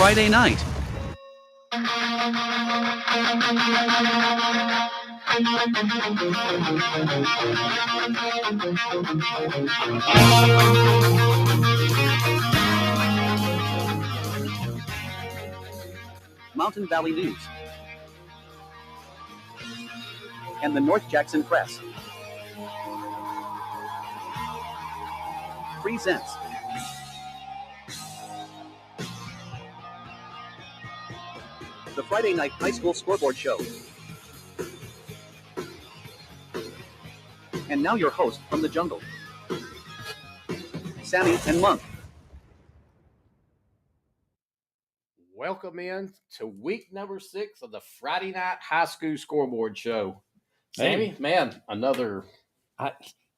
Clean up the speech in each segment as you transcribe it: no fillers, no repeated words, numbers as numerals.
Friday night. Mountain Valley News and the North Jackson Press presents the Friday Night High School Scoreboard Show. And now your host from the jungle, Sammy and Monk. Welcome in to week number 6 of the Friday Night High School Scoreboard Show. Sammy, Hey. man, another...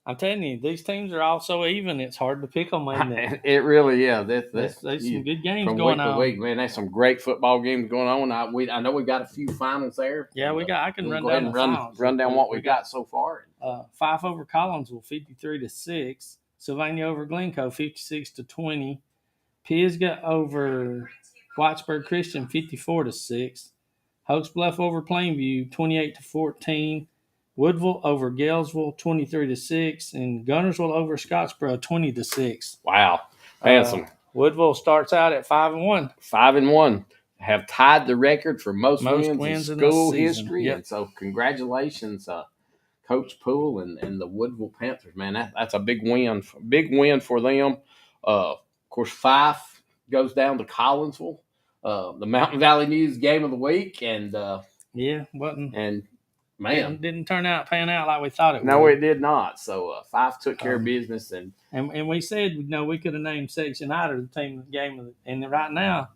I'm telling you, these teams are all so even, it's hard to pick them, isn't it? It really is. There's some good games from going week on. to week, man. There's some great football games going on. I know we got a few finals there. Yeah, I can we'll run go down ahead the and finals. run down what we got so far. Fife over Collinsville, 53-6. Sylvania over Glencoe, 56-20. Pisgah over Whitesburg Christian, 54-6. Hoax Bluff over Plainview, 28-14. Woodville over Galesville, 23-6, and Gunnersville over Scottsboro, 20-6. Wow, man! Woodville starts out at 5-1. 5-1, have tied the record for most wins in school history. Yep. And so, congratulations, Coach Poole and the Woodville Panthers. Man, that's a big win for them. Of course, Fife goes down to Collinsville. The Mountain Valley News game of the week, and wasn't and. Man, didn't pan out like we thought it would. No, it did not. So Fife took care of business, and we said we could have named Section Eider the team of the game, and right now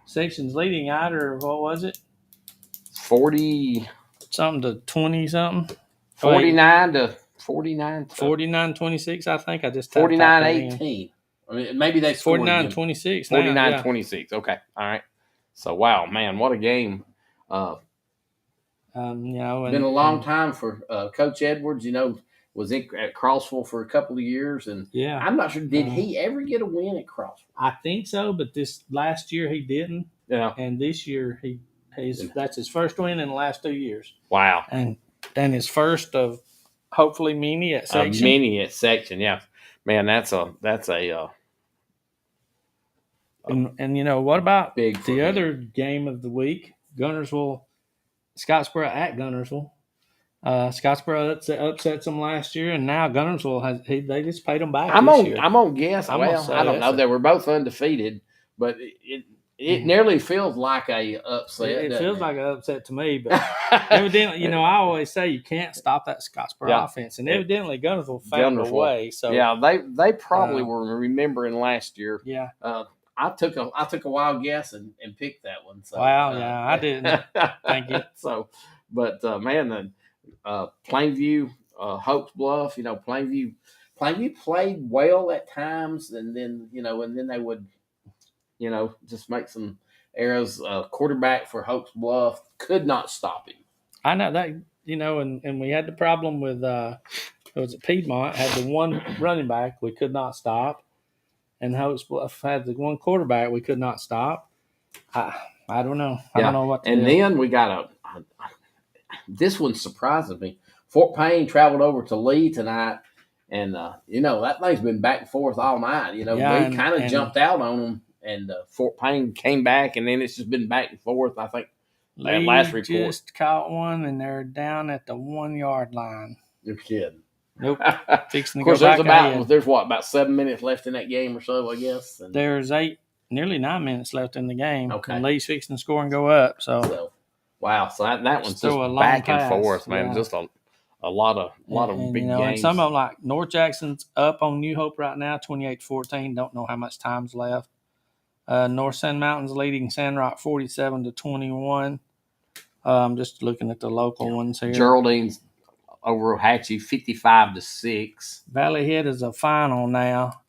Section's leading Eider. What was it? 40 something to 20 something. 49 to 49. 49-26. I think I just 49-18. I mean, maybe they scored 49-26. 49-26. Okay, all right. So wow, man, what a game. Been a long time for Coach Edwards. Was at Crossville for a couple of years, and I'm not sure. Did he ever get a win at Crossville? I think so, but this last year he didn't. Yeah, and this year that's his first win in the last 2 years. Wow, and his first of hopefully many at Section. Yeah, man, that's a. And what about the other game of the week? Scottsboro at Gunnersville. Scottsboro upsets them last year, and now Gunnersville they just paid them back this year. I'm gonna guess. I don't know. They were both undefeated, but it nearly feels like a upset. It feels like an upset to me, but evidently, I always say you can't stop that Scottsboro offense, and evidently Gunnersville found a way. So they probably were remembering last year. Yeah. I took a wild guess and picked that one. So, I didn't. Thank you. So, but man, Plainview, Hoax Bluff, Plainview played well at times, and then they would, just make some errors. Quarterback for Hoax Bluff could not stop him. I know that, and we had the problem with it was at Piedmont had the one running back we could not stop. And Hoax Bluff had the one quarterback we could not stop. I don't know. I don't know what to do. And then we got this one surprises me. Fort Payne traveled over to Lee tonight, and that thing's been back and forth all night. Lee kind of jumped out on them, and Fort Payne came back, and then it's just been back and forth. I think Lee last report just caught one, and they're down at the 1 yard line. You're kidding. Nope. Fixing of to course, go back there's about 7 minutes left in that game or so, I guess. And there's nearly 9 minutes left in the game. Okay. And Lee's fixing to score and go up. So wow. So that one's just back and forth, man. Yeah. Just a lot of big games. And some of them, like North Jackson's up on New Hope right now, 28-14. Don't know how much time's left. North Sand Mountain's leading Sandrock 47-21. Just looking at the local ones here. Geraldine's over Hatchie 55-6. Valley Head is a final now,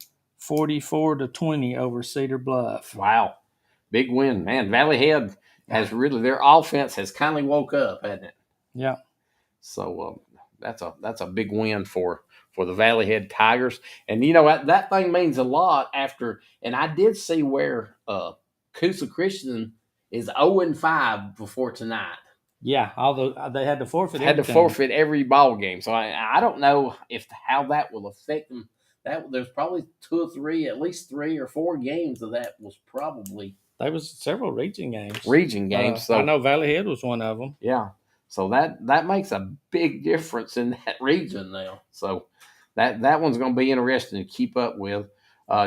44-20 over Cedar Bluff. Wow, big win, man. Valley Head has really their offense has kindly woke up, hasn't it? Yeah. So that's a big win for the Valley Head Tigers, and that thing means a lot after. And I did see where Coosa Christian is 0-5 before tonight. Yeah, although they had to forfeit. Had to everything. forfeit every ball game, so I don't know how that will affect them. That there's probably at least 3 or 4 games of that was probably There was several region games. So I know Valley Head was one of them. Yeah, so that makes a big difference in that region now. So that one's going to be interesting to keep up with.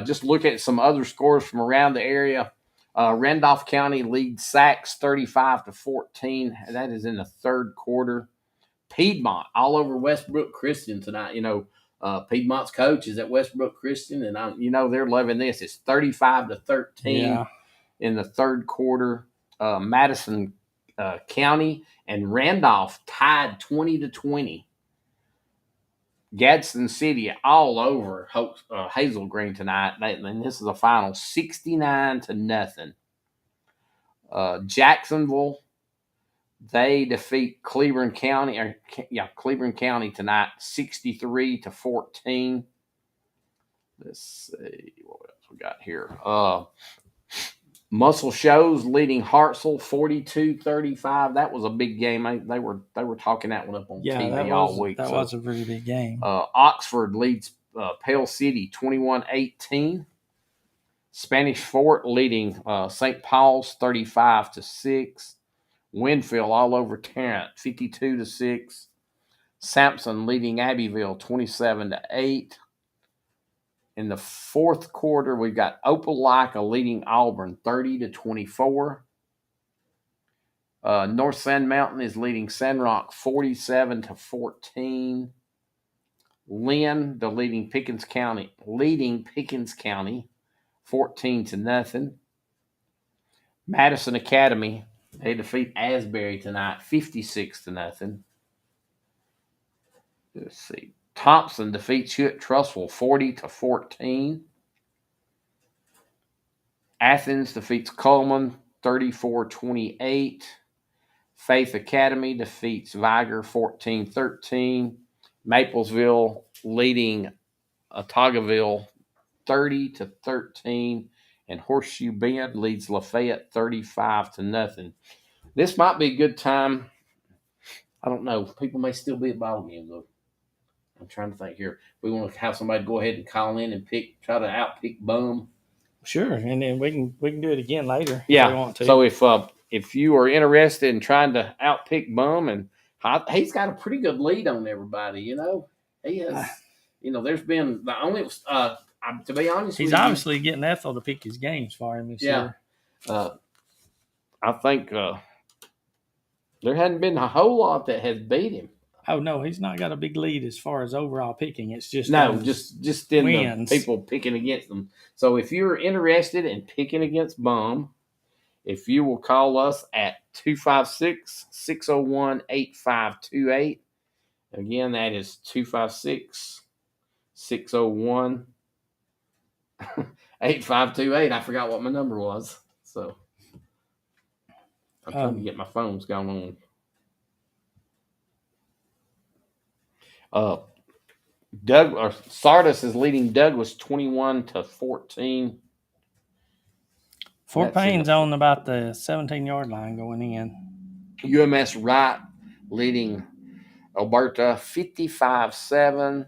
Just look at some other scores from around the area. Randolph County leads Sacs 35-14. That is in the third quarter. Piedmont all over Westbrook Christian tonight. Piedmont's coach is at Westbrook Christian, and they're loving this. It's 35-13 in the third quarter. Madison County and Randolph tied 20-20. Gadsden City all over Hazel Green tonight, and this is the final 69-0. Jacksonville, they defeat Cleveland County tonight 63-14. Let's see what else we got here. Muscle Shows leading Hartselle 42-35. That was a big game. They were talking that one up on TV all week. That was a really big game. Oxford leads Pale City 21-18. Spanish Fort leading St. Paul's 35-6. Winfield all over Tarrant 52-6. Sampson leading Abbeville 27-8. In the fourth quarter, we've got Opelika leading Auburn 30-24. North Sand Mountain is leading Sandrock 47-14. Lynn, the leading Pickens County 14-0. Madison Academy, they defeat Asbury tonight 56-0. Let's see. Thompson defeats Hewitt-Trussville 40-14. Athens defeats Coleman 34-28. Faith Academy defeats Viger 14-13. Maplesville leading Ottagaville 30-13. And Horseshoe Bend leads Lafayette 35-0. This might be a good time. I don't know. People may still be at ball games though. I'm trying to think here. We want to have somebody go ahead and call in and try to outpick Bum. Sure, and then we can do it again later. Yeah. If we want to. So if you are interested in trying to outpick Bum, and he's got a pretty good lead on everybody. He has. There's been the only. To be honest, he's obviously getting Ethel to pick his games for him this year. I think there hadn't been a whole lot that has beat him. Oh no, he's not got a big lead as far as overall picking. It's just just in wins. The people picking against them. So if you're interested in picking against Bum, if you will call us at 256-601-8528. Again, that is 256-601-8528. I forgot what my number was, so I'm trying to get my phones going on. Sardis is leading Douglas 21-14. Fort Payne's on about the 17-yard line going in. UMS Wright leading Alberta 55-7.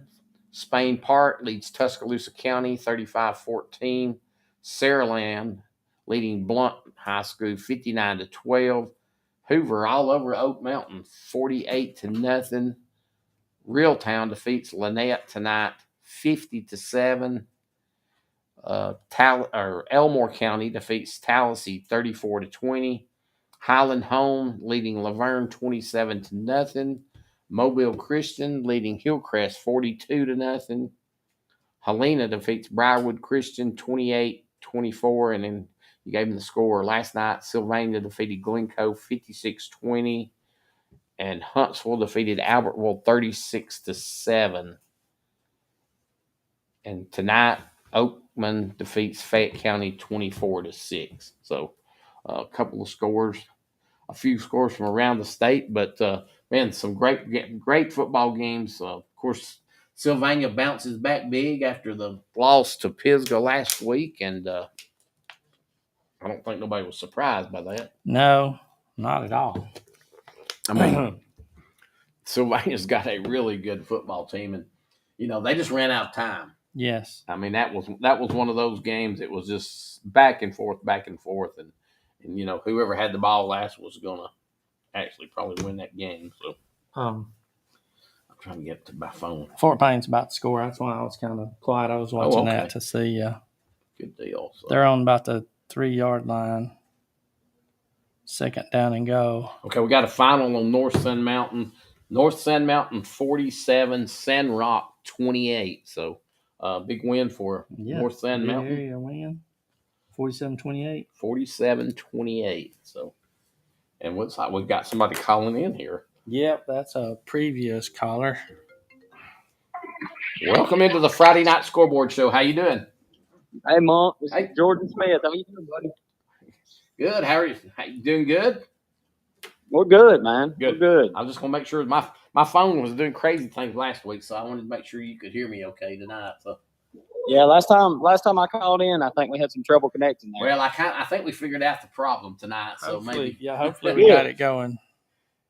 Spain Park leads Tuscaloosa County 35-14. Saraland leading Blunt High School 59-12. Hoover all over Oak Mountain 48-0. Reeltown defeats Lynette tonight 50-7. Elmore County defeats Tallahassee 34-20. Highland Home leading Laverne 27-0. Mobile Christian leading Hillcrest 42-0. Helena defeats Briarwood Christian 28-24. And then you gave them the score last night. Sylvania defeated Glencoe 56-20. And Huntsville defeated Albertville 36-7. And tonight, Oakman defeats Fayette County 24-6. So a couple of scores, a few scores from around the state, but some great football games. Of course, Sylvania bounces back big after the loss to Pisgah last week, and I don't think nobody was surprised by that. No, not at all. I mean, Sylvania's got a really good football team, and they just ran out of time. Yes. I mean, that was one of those games. It was just back and forth, and whoever had the ball last was gonna actually probably win that game. So I'm trying to get to my phone. Fort Payne's about to score. That's why I was kind of quiet. I was watching that to see. Good deal. So. They're on about the 3-yard line. 2nd down and go. Okay, we got a final on North Sun Mountain. North Sun Mountain 47, Sand Rock 28. So big win for North Sun Mountain. Area win. 47-28. 47-28. So, and looks like we've got somebody calling in here. Yep, that's a previous caller. Welcome into the Friday Night Scoreboard Show. How you doing? Hey, Monk. This is Jordan Smith. How you doing, buddy? Good. How are you? Doing good? We're good, man. Good. We're good. I was just gonna make sure my phone was doing crazy things last week, so I wanted to make sure you could hear me okay tonight. So. Yeah, last time I called in, I think we had some trouble connecting there. Well, I think we figured out the problem tonight, so hopefully, maybe hopefully we got it going.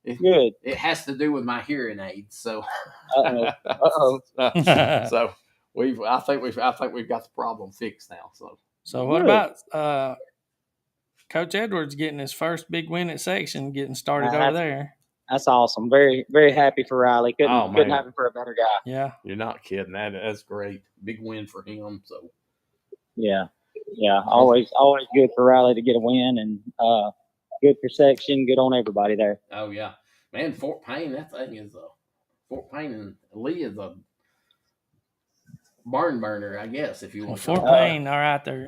Good. It has to do with my hearing aids, so. Uh-oh. So I think we've got the problem fixed now. So what about Coach Edwards getting his first big win at section, getting started over there? That's awesome. Very, very happy for Riley. Couldn't have him for a better guy. Yeah. You're not kidding. That's great. Big win for him. So. Yeah. Always good for Riley to get a win, and good for section. Good on everybody there. Oh yeah, man. Fort Payne. That thing is Fort Payne and Lee is a barn burner, I guess, if you want. Fort Payne are out there.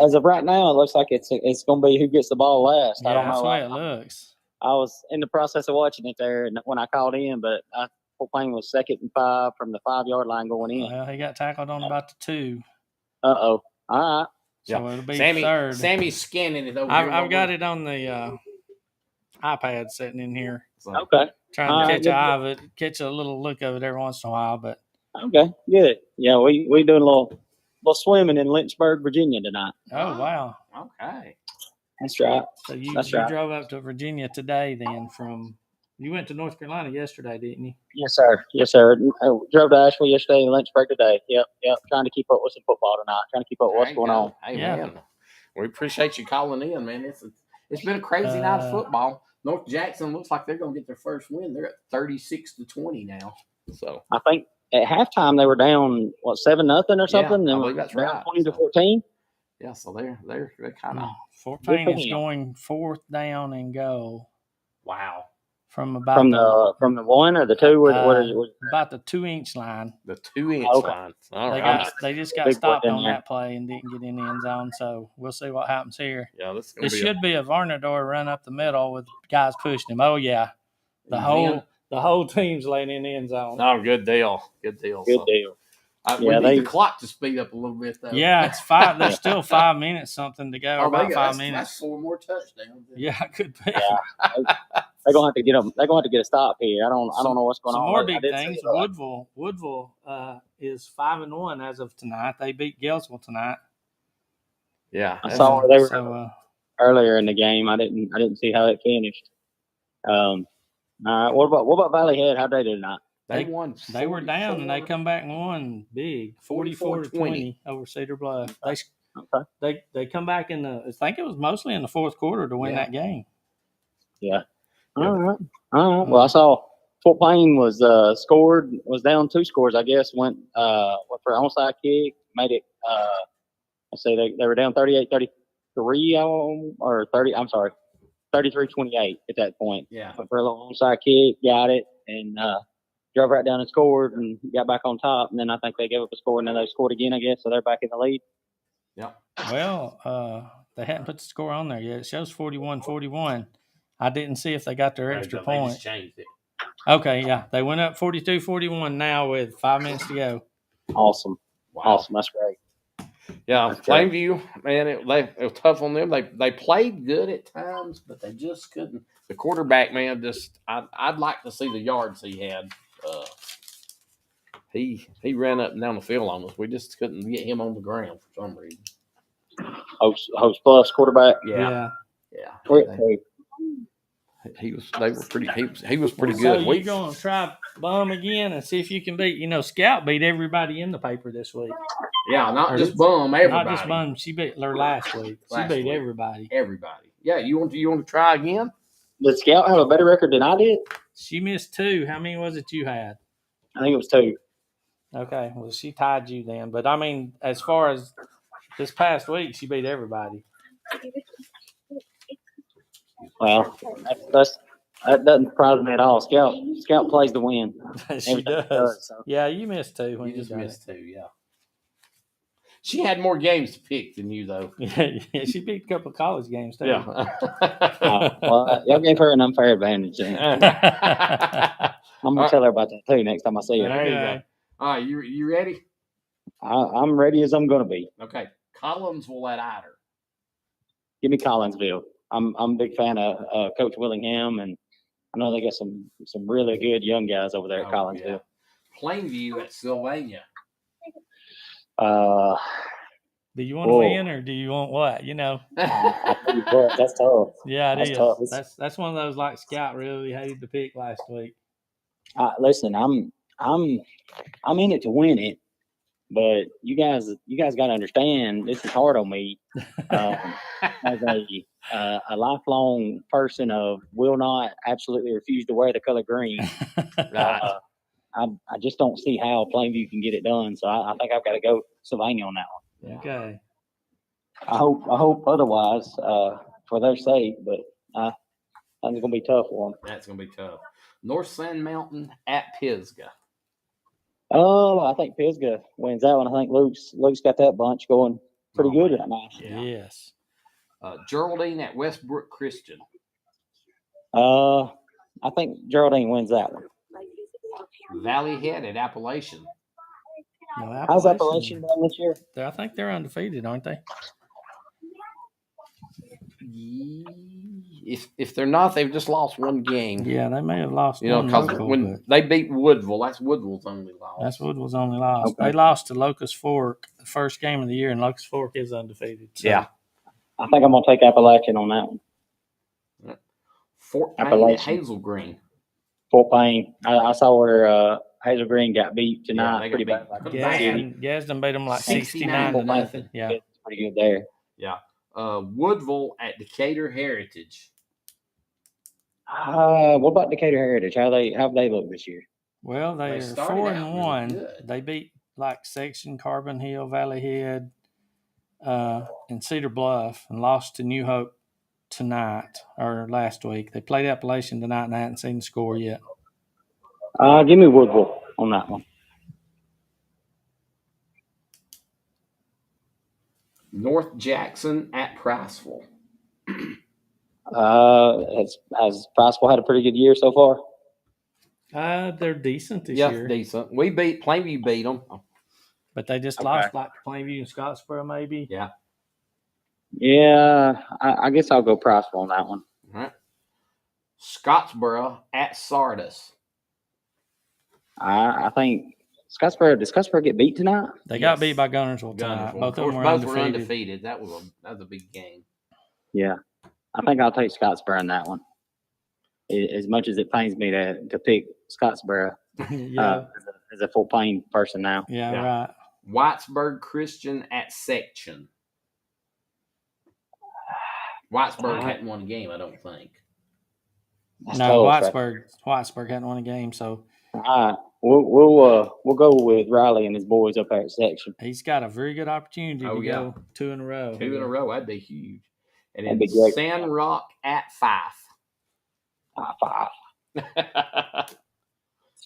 As of right now, it looks like it's going to be who gets the ball last. Yeah, I don't know. That's the way it looks. I was in the process of watching it there when I called in, but Fort Payne was 2nd and 5 from the 5-yard line going in. Well, he got tackled on about the 2. Uh-oh. All right. So it'll be third. Sammy's scanning it over. I've got it on the iPad sitting in here. So. Okay. Trying to catch a little look of it every once in a while, but. Okay, good. Yeah, we doing a little swimming in Lynchburg, Virginia tonight. Oh wow. Okay. That's right. So you drove up to Virginia today then you went to North Carolina yesterday, didn't you? Yes, sir. I drove to Asheville yesterday and Lynchburg today. Yep. Trying to keep up with some football tonight. Trying to keep up with what's going on. Hey, man. We appreciate you calling in, man. It's been a crazy night of football. North Jackson looks like they're going to get their first win. They're at 36-20 now. So I think at halftime they were down 7-0 or something. Yeah, I believe that's right. 20-14. Yeah, so they're kind of. Fort Payne is going 4th down and go. Wow. From the 1 or the 2? About the 2-inch line. The 2-inch line. All right. They just got stopped on that play and didn't get in the end zone. So we'll see what happens here. Yeah, this should be a Varnador run up the middle with guys pushing him. Oh yeah, the whole team's laying in the end zone. Oh, good deal. Good deal. We need the clock to speed up a little bit, though. Yeah, it's 5. There's still 5 minutes something to go. About 5 minutes. That's 4 more touchdowns. Yeah, it could be. Yeah. They're gonna have to get them. They're gonna have to get a stop here. I don't know what's going on. Some more big things. Woodville is 5-1 as of tonight. They beat Galesville tonight. Yeah, I saw where they were earlier in the game. I didn't see how it finished. All right. What about Valley Head? How'd they do tonight? They won. They were down and they come back and won big, 44-20 over Cedar Bluff. They come back I think it was mostly in the 4th quarter to win that game. Yeah. All right. Well, I saw Fort Payne was down 2 scores. I guess went for an onside kick, made it. I say they were down 38-33 or 30. I'm sorry, 33-28 at that point. Yeah. Went for a little onside kick, got it, and drove right down and scored and got back on top. And then I think they gave up a score and then they scored again, I guess. So they're back in the lead. Yeah. Well, they hadn't put the score on there yet. It shows 41-41. I didn't see if they got their extra point. They just changed it. Okay, yeah. They went up 42-41 now with 5 minutes to go. Awesome. Wow. Awesome. That's great. Yeah, Plainview, man, it was tough on them. They played good at times, but they just couldn't. The quarterback, man, I'd like to see the yards he had. He ran up and down the field on us. We just couldn't get him on the ground for some reason. Host Plus quarterback. Yeah. Where- He was. They were pretty. He was pretty So good. you gonna try Bum again and see if you can beat? Scout beat everybody in the paper this week. Yeah, not Or just Bum. Everybody. Not just Bum. She beat her last week. She Last beat week. everybody. Everybody. Yeah. You want to try again? Did Scout have a better record than I did? She missed 2. How many was it you had? I think it was 2. Okay, well she tied you then. But I mean, as far as this past week, she beat everybody. Well, that doesn't surprise me at all. Scout plays to win. She Everything does. so. Yeah, you missed 2 when You you just got missed 2. Yeah. She had more games to pick than you, though. it. Yeah, she beat a couple of college games too. Yeah. Well, y'all gave her an unfair advantage. Then. I'm gonna tell her about that too next time I see her. There you go. Okay. All right, you ready? I'm ready as I'm gonna be. Okay. Collinsville at Ider. Give me Collinsville. I'm a big fan of Coach Willingham, and I know they got some really good young guys over there at Collinsville. Yeah. Plainview at Sylvania. Do you want to win or do you want what? I tell you what, that's tough. Yeah, That's it tough. is. That's one of those like Scout really hated to pick last week. Listen, I'm in it to win it, but you guys got to understand this is hard on me as a lifelong person of will not absolutely refuse to wear the color green. Right. I just don't see how Plainview can get it done, so I think I've got to go Sylvania on that one. Yeah. Okay. I hope otherwise for their sake, but I think it's gonna be tough for them. That's going to be tough. North Sand Mountain at Pisgah. Oh, I think Pisgah wins that one. I think Luke's got that bunch going pretty good right now. Yeah. Yes. Geraldine at Westbrook Christian. I think Geraldine wins that one. Valley Head at Appalachian. No, How's Appalachian done this year? I think they're undefeated, aren't they? If they're not, they've just lost one game. Yeah, they may have lost. One Because local, when but they beat Woodville, that's Woodville's only loss. that's Woodville's only loss. Okay. They lost to Locust Fork the first game of the year, and Locust Fork is undefeated. So. Yeah. I think I'm gonna take Appalachian on that one. Fort Payne at Appalachian. Hazel Green. Fort Payne. I saw where Hazel Green got beat tonight. they got pretty beat. bad. Gadsden beat them like 69 69 to nothing. Yeah. It's pretty good there. Yeah. Woodville at Decatur Heritage. What about Decatur Heritage? How have they looked this year? Well, they are started 4-1. really good. They beat like Section, Carbon Hill, Valley Head, and Cedar Bluff, and lost to New Hope tonight or last week. They played Appalachian tonight, and I haven't seen the score yet. Give me Woodville on that one. North Jackson at Priceville. Has Priceville had a pretty good year so far? They're decent this Yeah, year, decent. Plainview beat them. but they just Okay. lost like to Plainview and Scottsboro, maybe. Yeah. Yeah, I guess I'll go Priceville on that one. All right. Scottsboro at Sardis. I think Scottsboro. Did Scottsboro get beat tonight? They got beat by Gunnersville tonight. Gunnersville. Both of them were both undefeated. were undefeated. That was a big game. Yeah, I think I'll take Scottsboro in that one. As much as it pains me to pick Scottsboro Yeah, as a Fort Payne person now. yeah, Yeah. right. Whitesburg Christian at Section. Whitesburg hadn't won a game, I don't think. That's No, tough, Whitesburg hadn't won a game, so All right, we'll go with Riley and his boys up there at Section. he's got a very good opportunity to yeah. go 2 in a row. 2 in a row, that'd be huge. And That'd then be great. San Rock at Fife. Five. All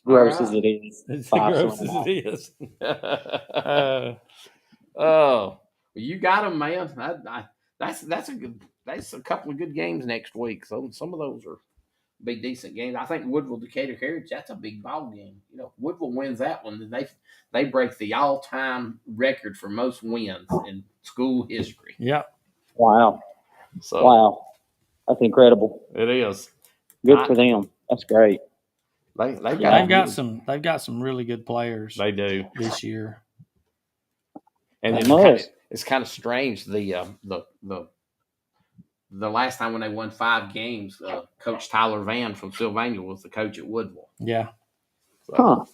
Gross right. as it is. As Five's gross as winning it is. Well, you got them, man. That's a couple of good games next week. So some of those are big, decent games. I think Woodville Decatur Heritage, that's a big ball game. Woodville wins that one, then they break the all-time record for most wins in school history. Yep. Wow. So Wow. That's incredible. it is. Good for them. That's great. They've They've got some really good players They do. this year. And They then must. it's kind of strange. The last time when they won 5 games, Coach Tyler Van from Sylvania was the coach at Woodville. Yeah. So, Huh.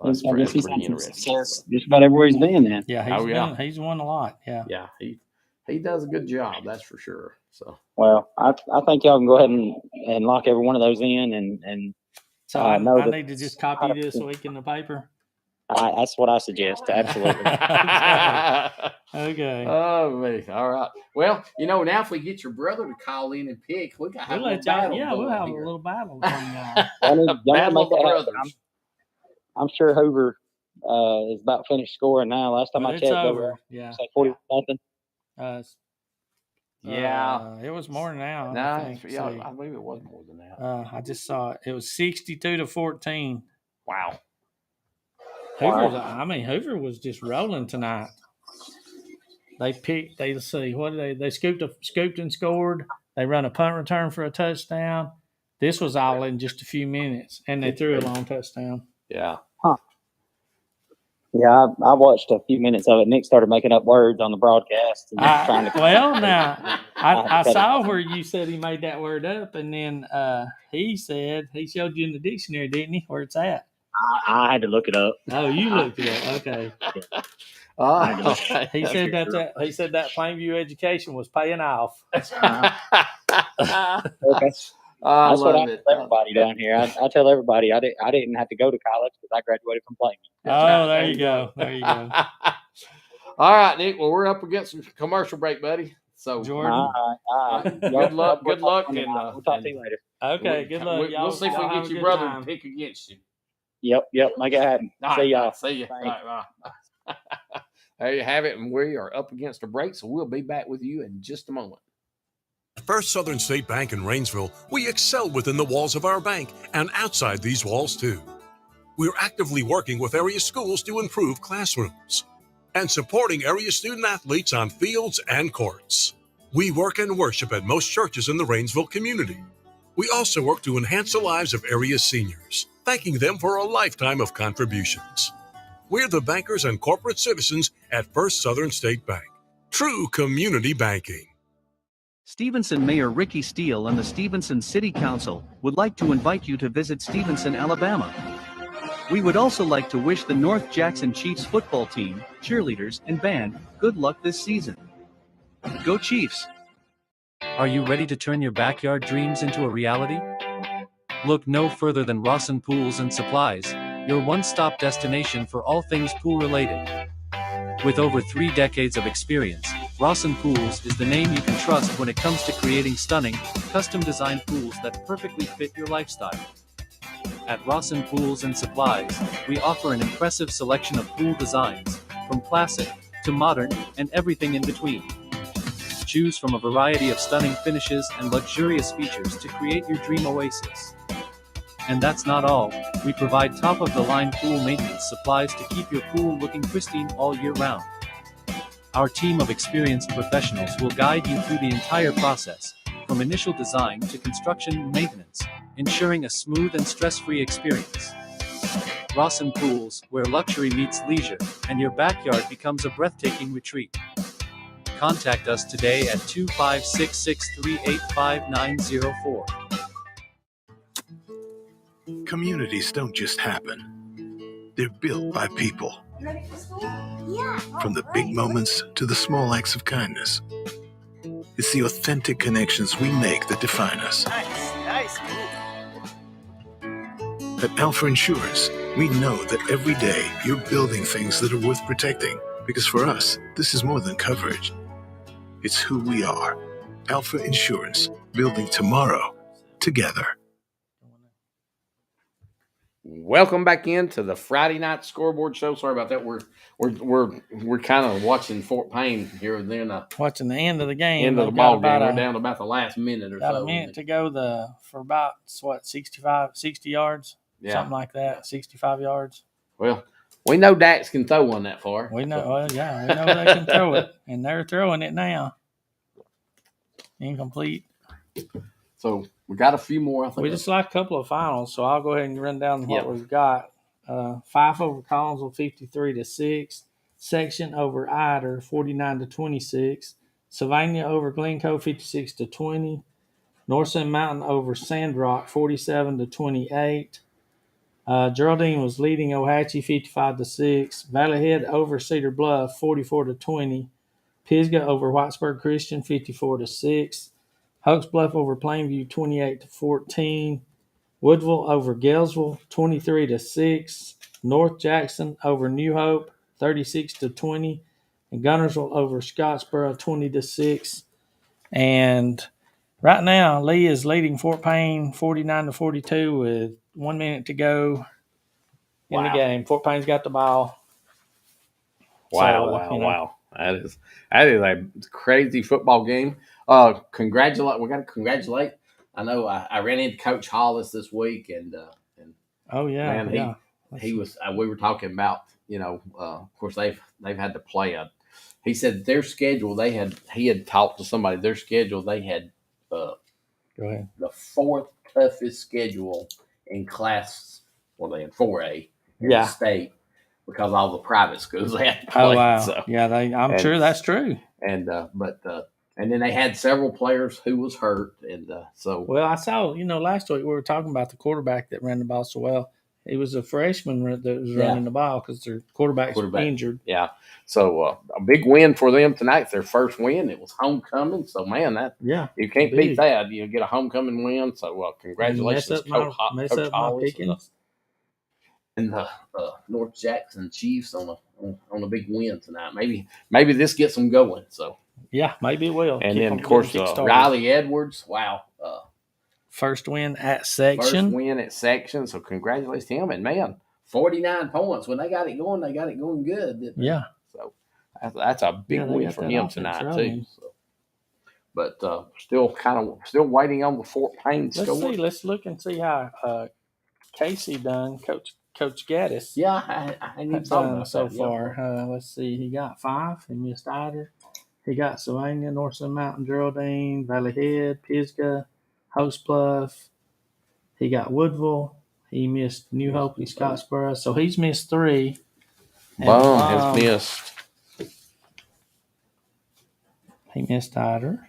that's I guess he's pretty had some interesting. success just about everywhere he's been then. Yeah, he's won a lot. Yeah. Yeah, he does a good job, that's for sure. So Well, I think y'all can go ahead and lock every one of those in and So I know that need to just copy this week in the paper. that's what I suggest. Absolutely. Okay. Oh man! All right. Well, now if we get your brother to call in and pick, we got We'll let y'all. Yeah, we'll have a little battle between y'all. Y'all need to Battle make of the that happen. brothers. I'm sure Hoover is about finished scoring now. Last time I It's checked, over. Yeah. say 40-something. Yeah. It was more now. No, I think. yeah, See. I believe it was more than that. I just saw it. It was 62-14. Wow. Hoover was just rolling tonight. Let's see, what did they scooped and scored. They run a punt return for a touchdown. This was all in just a few minutes, and they threw a long touchdown. Yeah. Yeah, I watched a few minutes of it. Nick started making up words on the broadcast. And I saw where you said he made that word up, and then he said he showed you in the dictionary, didn't he? Where it's at? I had to look it up. Oh, you looked it up. Okay. He said that Plainview education was paying off. Okay. I That's what I love tell it. everybody down here. I tell everybody I didn't have to go to college because I graduated from Plainview. Oh, there you go. There you go. All right, Nick. Well, we're up against a commercial break, buddy. So, Jordan. All right. Good luck, and we'll talk to you later. Okay, good luck. We'll see if we can get your brother to pick against you. Yep. Make it happen. See y'all. See you. All right, bye. There you have it, and we are up against a break, so we'll be back with you in just a moment. At First Southern State Bank in Rainsville, we excel within the walls of our bank and outside these walls too. We're actively working with area schools to improve classrooms and supporting area student athletes on fields and courts. We work and worship at most churches in the Rainsville community. We also work to enhance the lives of area seniors, thanking them for a lifetime of contributions. We're the bankers and corporate citizens at First Southern State Bank. True community banking. Stevenson Mayor Ricky Steele and the Stevenson City Council would like to invite you to visit Stevenson, Alabama. We would also like to wish the North Jackson Chiefs football team, cheerleaders, and band good luck this season. Go Chiefs! Are you ready to turn your backyard dreams into a reality? Look no further than Rawson Pools and Supplies, your one-stop destination for all things pool-related. With over 3 decades of experience, Rawson Pools is the name you can trust when it comes to creating stunning, custom-designed pools that perfectly fit your lifestyle. At Rawson Pools and Supplies, we offer an impressive selection of pool designs, from classic to modern and everything in between. Choose from a variety of stunning finishes and luxurious features to create your dream oasis. And that's not all, we provide top-of-the-line pool maintenance supplies to keep your pool looking pristine all year round. Our team of experienced professionals will guide you through the entire process, from initial design to construction and maintenance, ensuring a smooth and stress-free experience. Rawson Pools, where luxury meets leisure, and your backyard becomes a breathtaking retreat. Contact us today at 25663855904. Communities don't just happen. They're built by people. From the big moments to the small acts of kindness. It's the authentic connections we make that define us. Nice move. At Alpha Insurance, we know that every day you're building things that are worth protecting. Because for us, this is more than coverage. It's who we are. Alpha Insurance, building tomorrow together. Welcome back into the Friday night scoreboard show. Sorry about that. We're kind of watching Fort Payne here and then. Watching the end of the game. End of the ball game. We're down to about the last minute or so. Got a minute to go for about 60 yards, something like that, 65 yards. Well, we know Dax can throw one that far. We know. Well, yeah, we know they can throw it, and they're throwing it now. Incomplete. So we got a few more. I think We just like a couple of finals, so I'll go ahead and run down what we've got. Fife over Collinsville, 53-6. Section over Ider 49-26. Sylvania over Glencoe 56-20. Northern Mountain over Sandrock 47-28. Geraldine was leading Ohatchee 55-6. Valley Head over Cedar Bluff 44-20. Pisgah over Whitesburg Christian 54-6. Hokes Bluff over Plainview 28-14. Woodville over Galesville 23-6. North Jackson over New Hope 36-20. And Gunnersville over Scottsboro 20-6. And right now, Lee is leading Fort Payne 49-42 with 1 minute to go in the game. Fort Payne's got the ball. Wow, So, wow. That is a crazy football game. We got to congratulate. I know I ran into Coach Hollis this week, and Oh yeah, man, yeah. he was. We were talking about, of course they've had to play he said their schedule. He had talked to somebody. Their schedule, they had Go ahead. the fourth toughest schedule in class. Well, they had 4A in the state, because all the private schools they had to play. Oh wow, So, yeah. I'm sure that's true. and then they had several players who was hurt, and so. Well, I saw, last week we were talking about the quarterback that ran the ball so well. He was a freshman that was running the ball because their quarterback's injured. Yeah. So a big win for them tonight. Their first win. It was homecoming. So, man, you can't beat that. You get a homecoming win. So, congratulations, Coach Hollis and the North Jackson Chiefs on a big win tonight. Maybe this gets them going. So. Yeah, maybe it will. And then, of course, Riley Edwards. Wow. First win at section. So congratulations to him. And man, 49 points. When they got it going good. Didn't they? Yeah. So that's a big win for him tonight too. So. But still waiting on the Fort Payne score. Let's look and see how Casey done, Coach Gaddis. Yeah, I need done so far. Let's see. He got 5. He missed Ider. He got Sylvania, Northern Mountain, Geraldine, Valley Head, Pisgah, Host Bluff. He got Woodville. He missed New Hope and Scottsboro. So he's missed 3. Bum has missed. He missed Ider.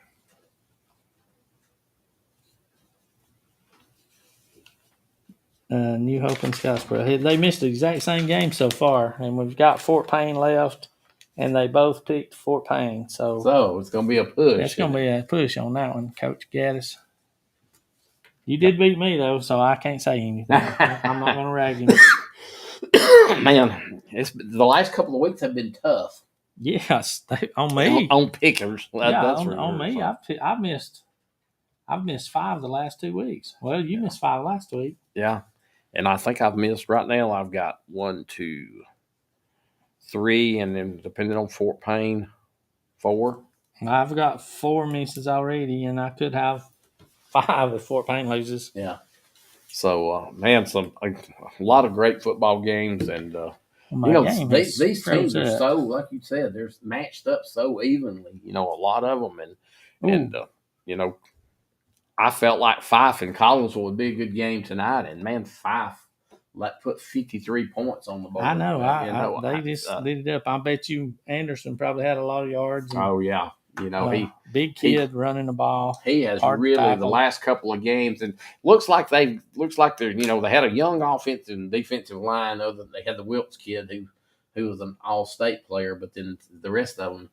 New Hope and Scottsboro. They missed the exact same game so far. And we've got Fort Payne left. And they both picked Fort Payne. So it's going to be a push. It's going to be a push on that one, Coach Gaddis. You did beat me, though, so I can't say anything. I'm not going to rag him. Man, the last couple of weeks have been tough. Yes, on me. On pickers. On me. I've missed 5 the last 2 weeks. Well, you missed 5 last week. Yeah. And I think I've missed right now. I've got 1, 2, 3, and then depending on Fort Payne, 4. I've got 4 misses already, and I could have 5 if Fort Payne loses. Yeah. So, man, a lot of great football games, and these teams are so, like you said, they're matched up so evenly. A lot of them, and I felt like Fife and Collinsville would be a good game tonight, and man, Fife put 53 points on the board. I know. They just lit it up. I bet you Anderson probably had a lot of yards. Oh yeah, big kid running the ball. He has really the last couple of games, and looks like they're they had a young offensive and defensive line. Other than they had the Wilkes kid who was an all-state player, but then the rest of them.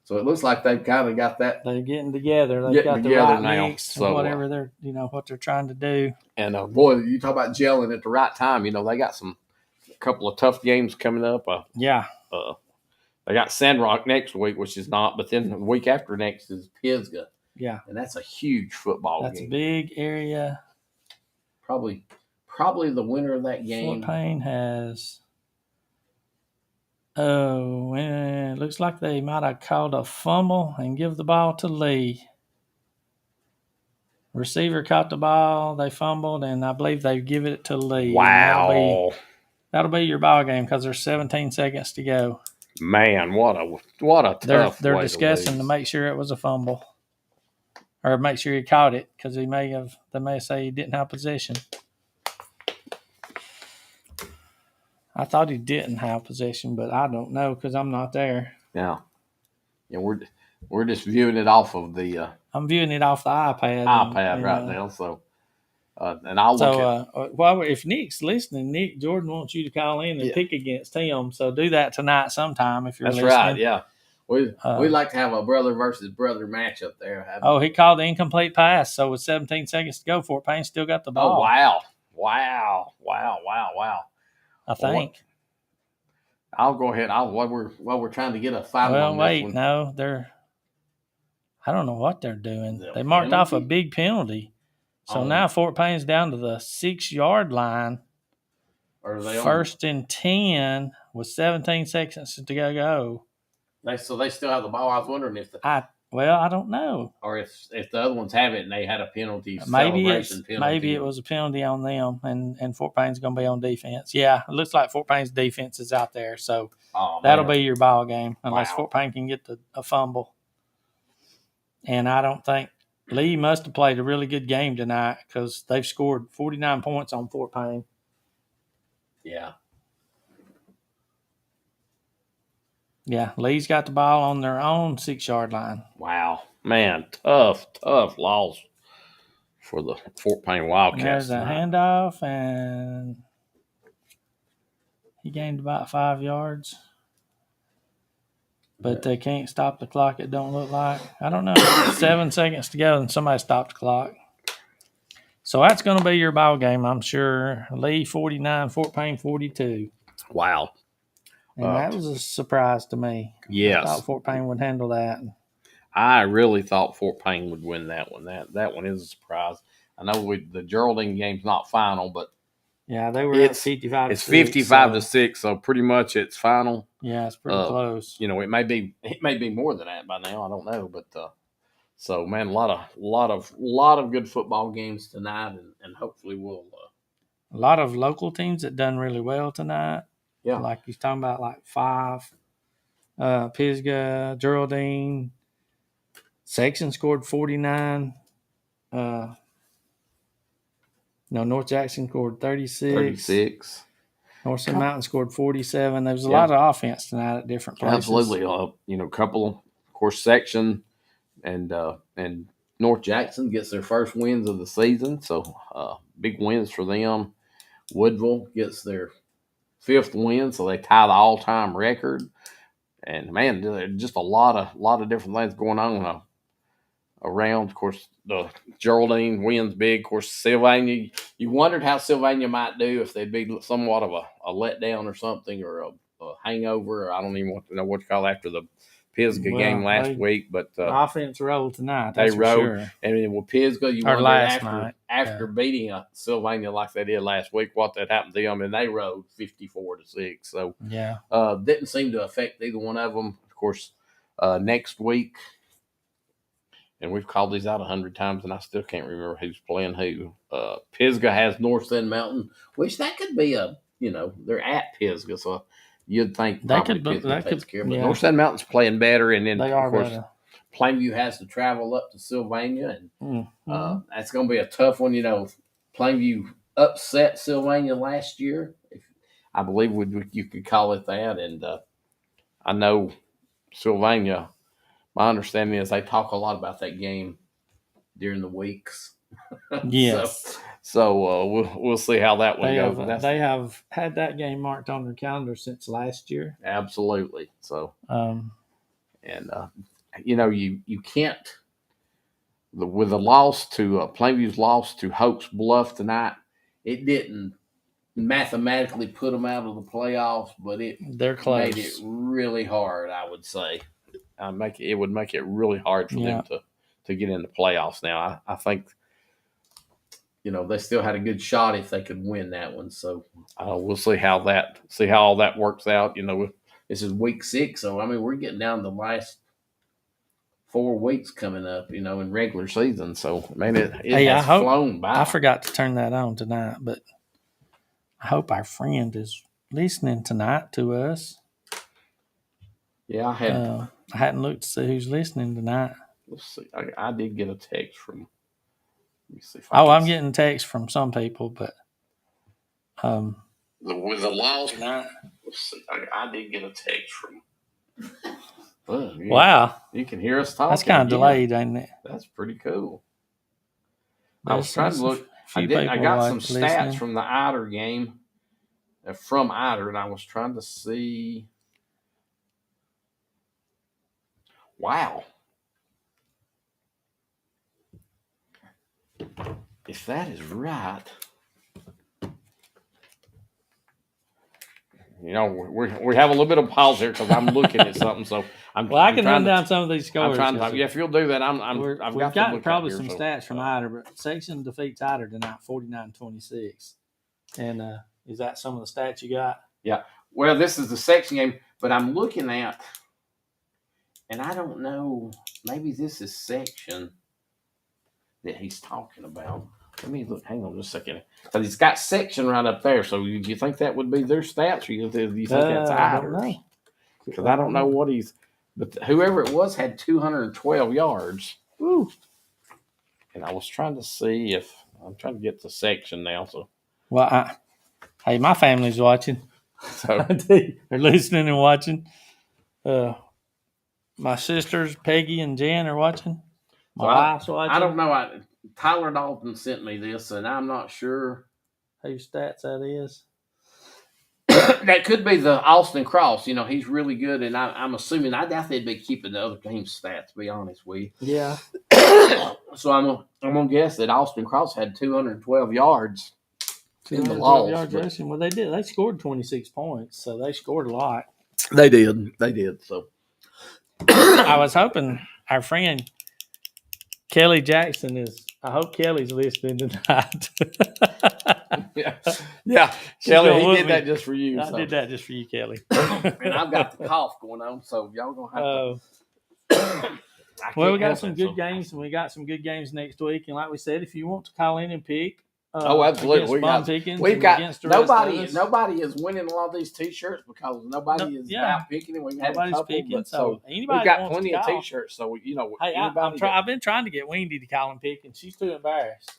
So it looks like they've kind of got that. They're getting together. They've got the right mix, so whatever they're, what they're trying to do. And boy, you talk about gelling at the right time. They got a couple of tough games coming up. They got Sandrock next week, which is not, but then the week after next is Pisgah. Yeah, and that's a huge football game. That's a big area. Probably the winner of that game. Fort Payne has. Oh, it looks like they might have called a fumble and give the ball to Lee. Receiver caught the ball, they fumbled, and I believe they give it to Lee. Wow. That'll be your ball game because there's 17 seconds to go. Man, what a tough They're way discussing to make sure it was a fumble. Or make sure he caught it because they may say he didn't have possession. I thought he didn't have possession, but I don't know because I'm not there. Yeah. Yeah, we're just viewing it off of the I'm viewing it off the iPad. iPad right now. So, and I'll look at. Well, if Nick's listening, Nick Jordan wants you to call in and pick against him. So do that tonight sometime if you're That's listening. right. Yeah, we like to have a brother versus brother match up there. He called the incomplete pass. So with 17 seconds to go, Fort Payne still got the ball. Oh wow! I think. I'll go ahead. While we're trying to get a final. Well, on wait, this one. no, I don't know what they're doing. They marked off a big penalty. So now Fort Payne's down to the 6-yard line. First and 10 with 17 seconds to go. So they still have the ball. I was wondering if I don't know. Or if the other ones have it and they had a penalty. Maybe it was a penalty on them, and Fort Payne's going to be on defense. Yeah, it looks like Fort Payne's defense is out there, so that'll be your ball game unless Fort Payne can get a fumble. And I don't think Lee must have played a really good game tonight because they've scored 49 points on Fort Payne. Yeah. Yeah, Lee's got the ball on their own 6-yard line. Wow. Man, tough loss for the Fort Payne Wildcats. There's a handoff, and he gained about 5 yards. But they can't stop the clock, it don't look like. I don't know. 7 seconds to go, and somebody stopped the clock. So that's going to be your ball game, I'm sure. Lee 49, Fort Payne 42. Wow. And that was a surprise to me. Yes. I thought Fort Payne would handle that. I really thought Fort Payne would win that one. That one is a surprise. I know the Geraldine game's not final, but yeah, they were at 55 to 6. It's 55 to 6, so pretty much it's final. Yeah, it's pretty close. It may be more than that by now. I don't know, but so man, a lot of good football games tonight, and hopefully we'll a lot of local teams that done really well tonight. Yeah, like he's talking about, like 5, Pisgah, Geraldine. Section scored 49. North Jackson scored 36. North Sand Mountain scored 47. There was a lot of offense tonight at different places. Absolutely. A couple, of course, Section and North Jackson gets their first wins of the season, so big wins for them. Woodville gets their 5th win, so they tie the all-time record. And man, there's just a lot of different things going on around. Of course, the Geraldine wins big. Of course, Sylvania. You wondered how Sylvania might do if they'd be somewhat of a letdown or something, or a hangover. Or I don't even want to know what you call after the Pisgah game last week. But offense rolled tonight. They rode, sure. and then with Pisgah, you wondered after beating Sylvania like they did last week, what that happened to them, and they rode 54 to 6. So didn't seem to affect either one of them. Of course, next week. And we've called these out 100 times, and I still can't remember who's playing who. Pisgah has North Sand Mountain, which that could be they're at Pisgah, so you'd think Pisgah takes care of it. North Sand Mountain's playing better, and then of course better. Plainview has to travel up to Sylvania, and that's going to be a tough one. Plainview upset Sylvania last year, I believe you could call it that, and I know Sylvania. My understanding is they talk a lot about that game during the weeks. Yes. So we'll see how that one goes. They have had that game marked on their calendar since last year. Absolutely. So, you can't with the loss to Plainview's loss to Hope's Bluff tonight. It didn't mathematically put them out of the playoffs, but they're close. Made it really hard, I would say. It would make it really hard for them to get in the playoffs now. I think, they still had a good shot if they could win that one. So we'll see how all that works out. This is week 6, so we're getting down to the last 4 weeks coming up. In regular season. So man, it has flown by. I forgot to turn that on tonight, but I hope our friend is listening tonight to us. Yeah, I hadn't looked to see who's listening tonight. Let's see. I did get a text from. Let me see if I'm getting texts from some people, but with the loss now, I did get a text from. Wow. You can hear us talking. That's kind of again. delayed, ain't it? That's pretty cool. There's I was trying to look. I got some stats from the Eider game, from Eider, and I was trying to see. Wow. If that is right, we have a little bit of pause here because I'm looking at something. So I can run down some of these scores. I'm trying to. Yeah, if you'll do that, We've got probably some stats from Eider, but section defeats Eider tonight, 49-26. And is that some of the stats you got? Yeah. Well, this is the section game, but I'm looking at, and I don't know. Maybe this is section that he's talking about. Let me look. Hang on just a second. Because it's got section right up there. So do you think that would be their stats, or do you think that's Eider's? Because I don't know what he's. But whoever it was had 212 yards. Woo. And I was trying to see if I'm trying to get the section now. So, well, hey, my family's watching. So they're listening and watching. My sisters Peggy and Jan are watching. My wife's watching. I don't know. Tyler Dalton sent me this, and I'm not sure whose stats that is. That could be the Austin Cross. He's really good, and I'm assuming I doubt they'd be keeping the other team's stats. To be honest with you. Yeah. So I'm gonna guess that Austin Cross had 212 yards in the loss. Well, they did. They scored 26 points, so they scored a lot. They did. So I was hoping our friend Kelly Jackson is. I hope Kelly's listening tonight. yeah. Kelly, he did that just for you. I did that just for you, Kelly. And I've got the cough going on, so y'all gonna have to. Well, we got some good games, and we got some good games next week. And like we said, if you want to call in and pick, absolutely, we've got nobody is winning a lot of these T-shirts because nobody is out picking, and we've had a couple. Picking, so we've got plenty of T-shirts. So hey, I've been trying to get Wendy to call and pick, and she's too embarrassed.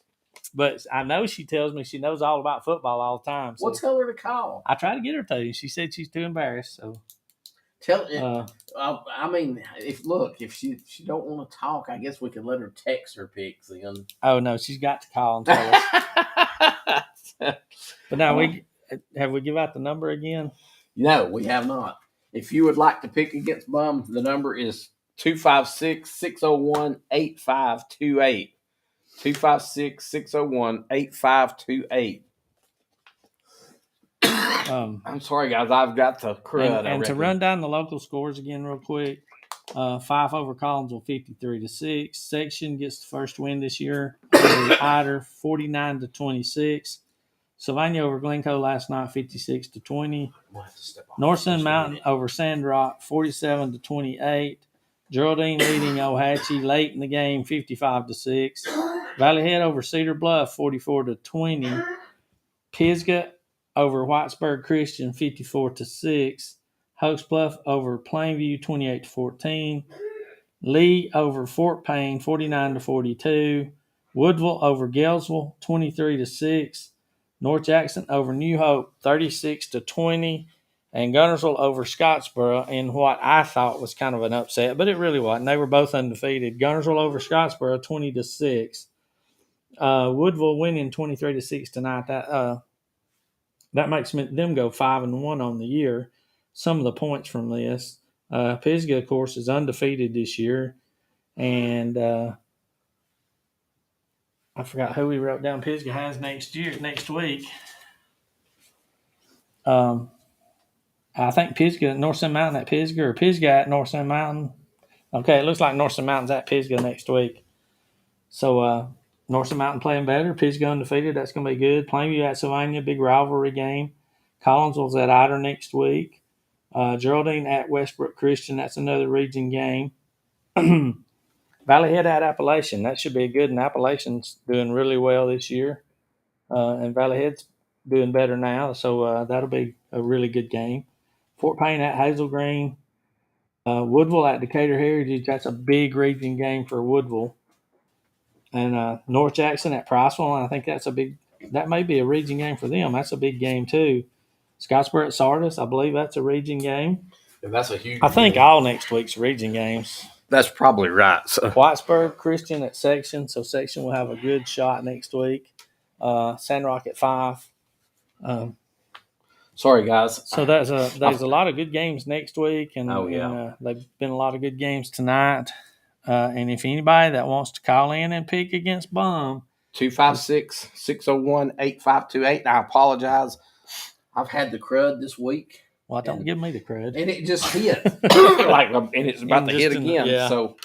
But I know she tells me she knows all about football all the time. So well, tell her to call. I tried to get her to. She said she's too embarrassed. So tell. I mean, if she don't want to talk, I guess we could let her text her picks then. Oh no, she's got to call and tell us. But now have we give out the number again? No, we have not. If you would like to pick against Bum, the number is 256-601-8528. 256-601-8528. I'm sorry, guys. I've got the crud. And to run down the local scores again real quick, 5 over Collinsville 53-6. Section gets the first win this year. Eider 49-26. Sylvania over Glencoe last night 56-20. North Sun Mountain over Sandrock 47-28. Geraldine leading Ohatchee late in the game 55-6. Valley Head over Cedar Bluff 44-20. Pisgah over Whitesburg Christian 54-6. Hokes Bluff over Plainview 28-14. Lee over Fort Payne 49-42. Woodville over Galesville 23-6. North Jackson over New Hope 36-20. And Gunnersville over Scottsboro in what I thought was kind of an upset, but it really wasn't. They were both undefeated. Gunnersville over Scottsboro 20-6. Woodville winning 23-6 tonight. That makes them go 5-1 on the year. Some of the points from this. Pisgah, of course, is undefeated this year. And I forgot who we wrote down Pisgah has next week. I think Pisgah, North Sun Mountain at Pisgah, or Pisgah at North Sun Mountain. Okay, it looks like North Sun Mountain's at Pisgah next week. So North Sun Mountain playing better. Pisgah undefeated. That's going to be good. Plainview at Sylvania, big rivalry game. Collinsville's at Eider next week. Geraldine at Westbrook Christian. That's another region game. Valley Head at Appalachian. That should be good. And Appalachian's doing really well this year. And Valley Head's doing better now. So that'll be a really good game. Fort Payne at Hazel Green. Woodville at Decatur Heritage. That's a big region game for Woodville. And North Jackson at Priceville. I think that may be a region game for them. That's a big game too. Scottsboro at Sardis. I believe that's a region game. And that's a huge. I think game. all next week's region games. That's probably right. So. Whitesburg Christian at Section. So Section will have a good shot next week. Sandrock at 5. Sorry, guys. So there's a lot of good games next week, and, and they've been a lot of good games tonight. And if anybody that wants to call in and pick against Bum, 256-601-8528. I apologize. I've had the crud this week. Well, don't give me the credit. And it just hit. And it's about to hit again. Yeah. So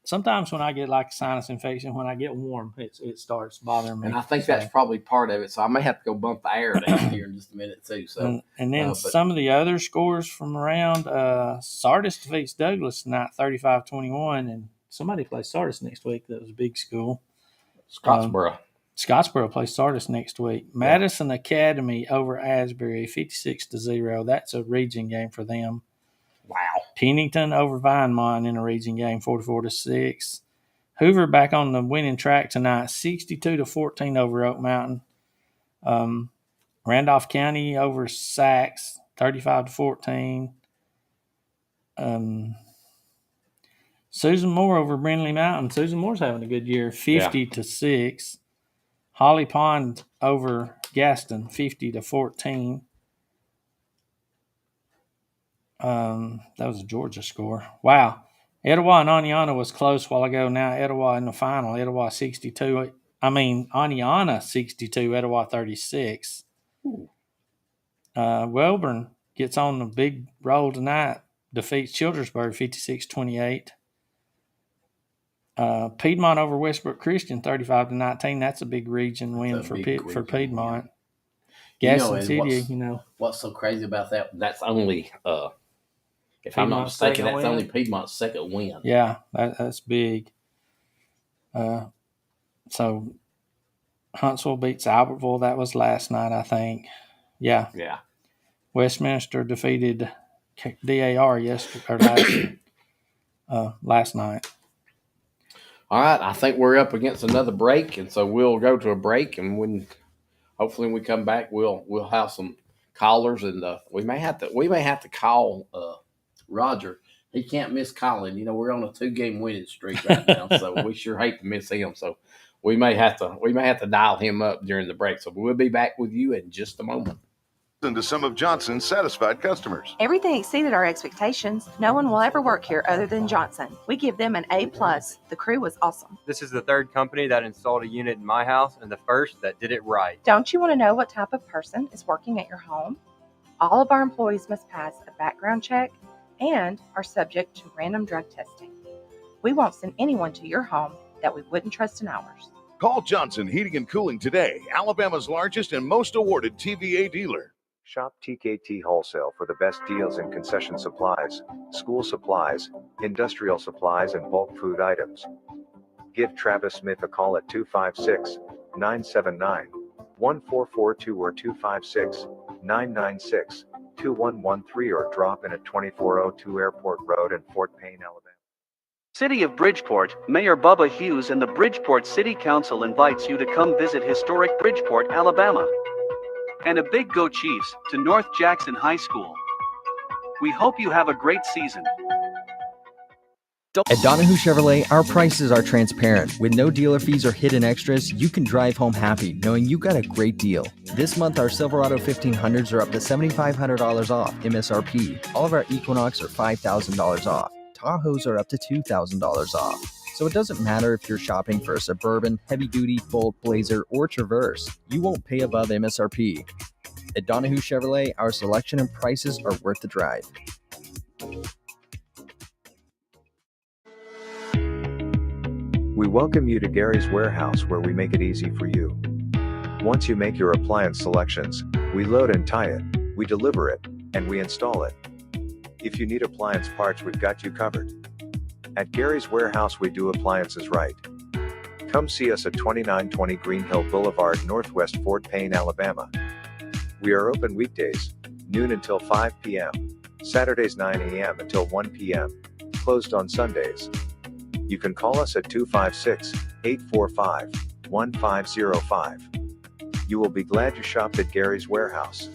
sometimes when I get like a sinus infection, when I get warm, it starts bothering me. And I think that's probably part of it. So I may have to go bump the air down here in just a minute too. So and then some of the other scores from around Sardis defeats Douglas tonight 35-21, and somebody plays Sardis next week. That was a big school. Scottsboro. Scottsboro plays Sardis next week. Madison Academy over Asbury 56-0. That's a region game for them. Wow. Pennington over Vinemont in a region game 44-6. Hoover back on the winning track tonight 62-14 over Oak Mountain. Randolph County over Sacs 35-14. Susan Moore over Brindley Mountain. Susan Moore's having a good year 50-6. Holly Pond over Gaston, 50-14. That was a Georgia score. Wow. Etowah and Aniana was close a while ago. Now Etowah in the final. Etowah 62. Aniana 62, Etowah 36. Welborn gets on the big roll tonight. Defeats Childersburg 56-28. Piedmont over Westbrook Christian 35-19. That's a big region win for Piedmont. Gaston City, what's so crazy about that? That's only, if I'm not mistaken, that's only Piedmont's second win. Yeah, that's big. So Huntsville beats Albertville. That was last night, I think. Yeah. Yeah. Westminster defeated DAR last night. All right, I think we're up against another break, and so we'll go to a break, and hopefully when we come back, we'll have some callers, and we may have to call Roger. He can't miss calling. We're on a 2-game winning streak right now, so we sure hate to miss him. So we may have to dial him up during the break. So we'll be back with you in just a moment. To some of Johnson's satisfied customers. Everything exceeded our expectations. No one will ever work here other than Johnson. We give them an A+. The crew was awesome. This is the third company that installed a unit in my house and the first that did it right. Don't you want to know what type of person is working at your home? All of our employees must pass a background check and are subject to random drug testing. We won't send anyone to your home that we wouldn't trust in ours. Call Johnson Heating and Cooling today, Alabama's largest and most awarded TVA dealer. Shop TKT Wholesale for the best deals in concession supplies, school supplies, industrial supplies, and bulk food items. Give Travis Smith a call at 256-979-1442 or 256-996-2113 or drop in at 2402 Airport Road in Fort Payne, Alabama. City of Bridgeport, Mayor Bubba Hughes and the Bridgeport City Council invites you to come visit historic Bridgeport, Alabama. And a big go Chiefs to North Jackson High School. We hope you have a great season. At Donahue Chevrolet, our prices are transparent. With no dealer fees or hidden extras, you can drive home happy knowing you got a great deal. This month, our Silverado 1500s are up to $7,500 off MSRP. All of our Equinox are $5,000 off. Tahoes are up to $2,000 off. So it doesn't matter if you're shopping for a Suburban, heavy-duty, Bolt, Blazer, or Traverse. You won't pay above MSRP. At Donahue Chevrolet, our selection and prices are worth the drive. We welcome you to Gary's Warehouse, where we make it easy for you. Once you make your appliance selections, we load and tie it, we deliver it, and we install it. If you need appliance parts, we've got you covered. At Gary's Warehouse, we do appliances right. Come see us at 2920 Green Hill Boulevard, Northwest Fort Payne, Alabama. We are open weekdays, noon until 5 p.m., Saturdays 9 a.m. until 1 p.m., closed on Sundays. You can call us at 256-845-1505. You will be glad you shopped at Gary's Warehouse.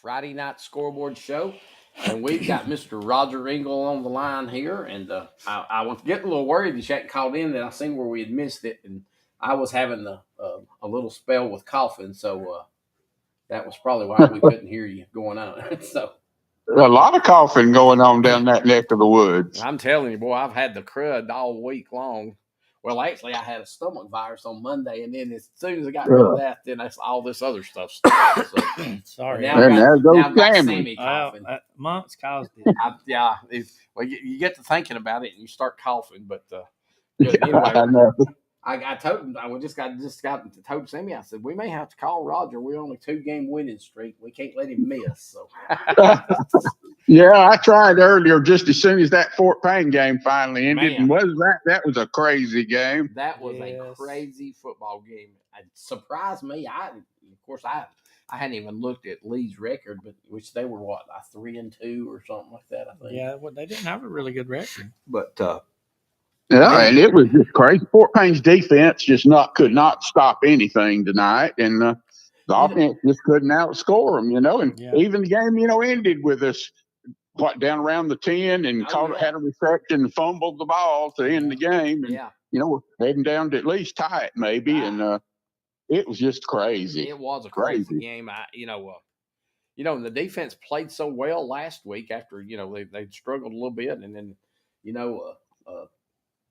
Friday night scoreboard show. And we've got Mr. Roger Engel on the line here. And I was getting a little worried that you hadn't called in, that I seen where we had missed it. And I was having a little spell with coughing. So that was probably why we couldn't hear you going on. So a lot of coughing going on down that neck of the woods. I'm telling you, boy, I've had the crud all week long. Well, actually, I had a stomach virus on Monday, and then as soon as I got rid of that, then that's all this other stuff started. So, sorry. Now I've got Sammy coughing. Months caused it. You get to thinking about it, and you start coughing. But anyway, I told him, I just got told Sammy, I said, we may have to call Roger. We're on a 2-game winning streak. We can't let him miss. So. Yeah, I tried earlier just as soon as that Fort Payne game finally ended. Man. And that was a crazy game. That was a crazy football game. It surprised me. I hadn't even looked at Lee's record, but which they were 3-2 or something like that, I think. Yeah, well, they didn't have a really good record. But and it was just crazy. Fort Payne's defense just could not stop anything tonight, and the offense just couldn't outscore them, And even the game, ended with us down around the 10 and had a reception and fumbled the ball to end the game. And, we're heading down to at least tie it maybe. And it was just crazy. It was a crazy game. The defense played so well last week after, they struggled a little bit. And then,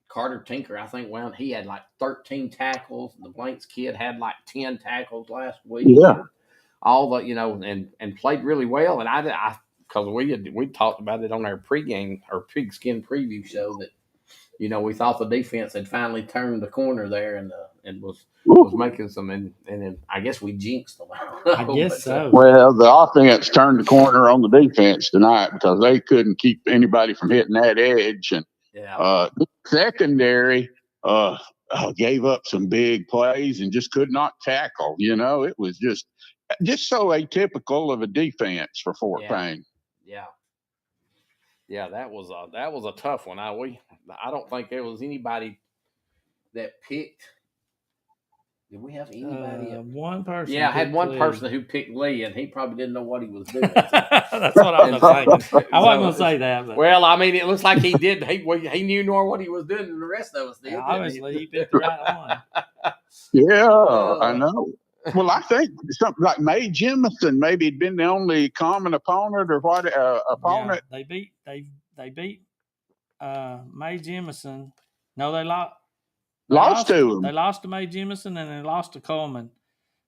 Carter Tinker, I think, he had like 13 tackles. The Blanks kid had like 10 tackles last week. Yeah. All the, and played really well. And I because we talked about it on our pregame or pigskin preview show that, we thought the defense had finally turned the corner there and was making some, and then I guess we jinxed them. I guess so. Well, the offense turned the corner on the defense tonight because they couldn't keep anybody from hitting that edge. And the secondary gave up some big plays and just could not tackle. It was just so atypical of a defense for Fort Payne. Yeah, that was a tough one. I don't think there was anybody that picked. Did we have anybody? One person. Yeah, I had one person who picked Lee, and he probably didn't know what he was doing. That's what I was thinking. I wasn't going to say that. But. Well, I mean, it looks like he did. He knew more what he was doing than the rest of us did. Obviously, he picked the right one. Yeah, I know. Well, I think something like Mae Jemison maybe had been the only common opponent or what opponent. Yeah, they beat Mae Jemison. No, they lost to him. They lost to Mae Jemison and they lost to Coleman,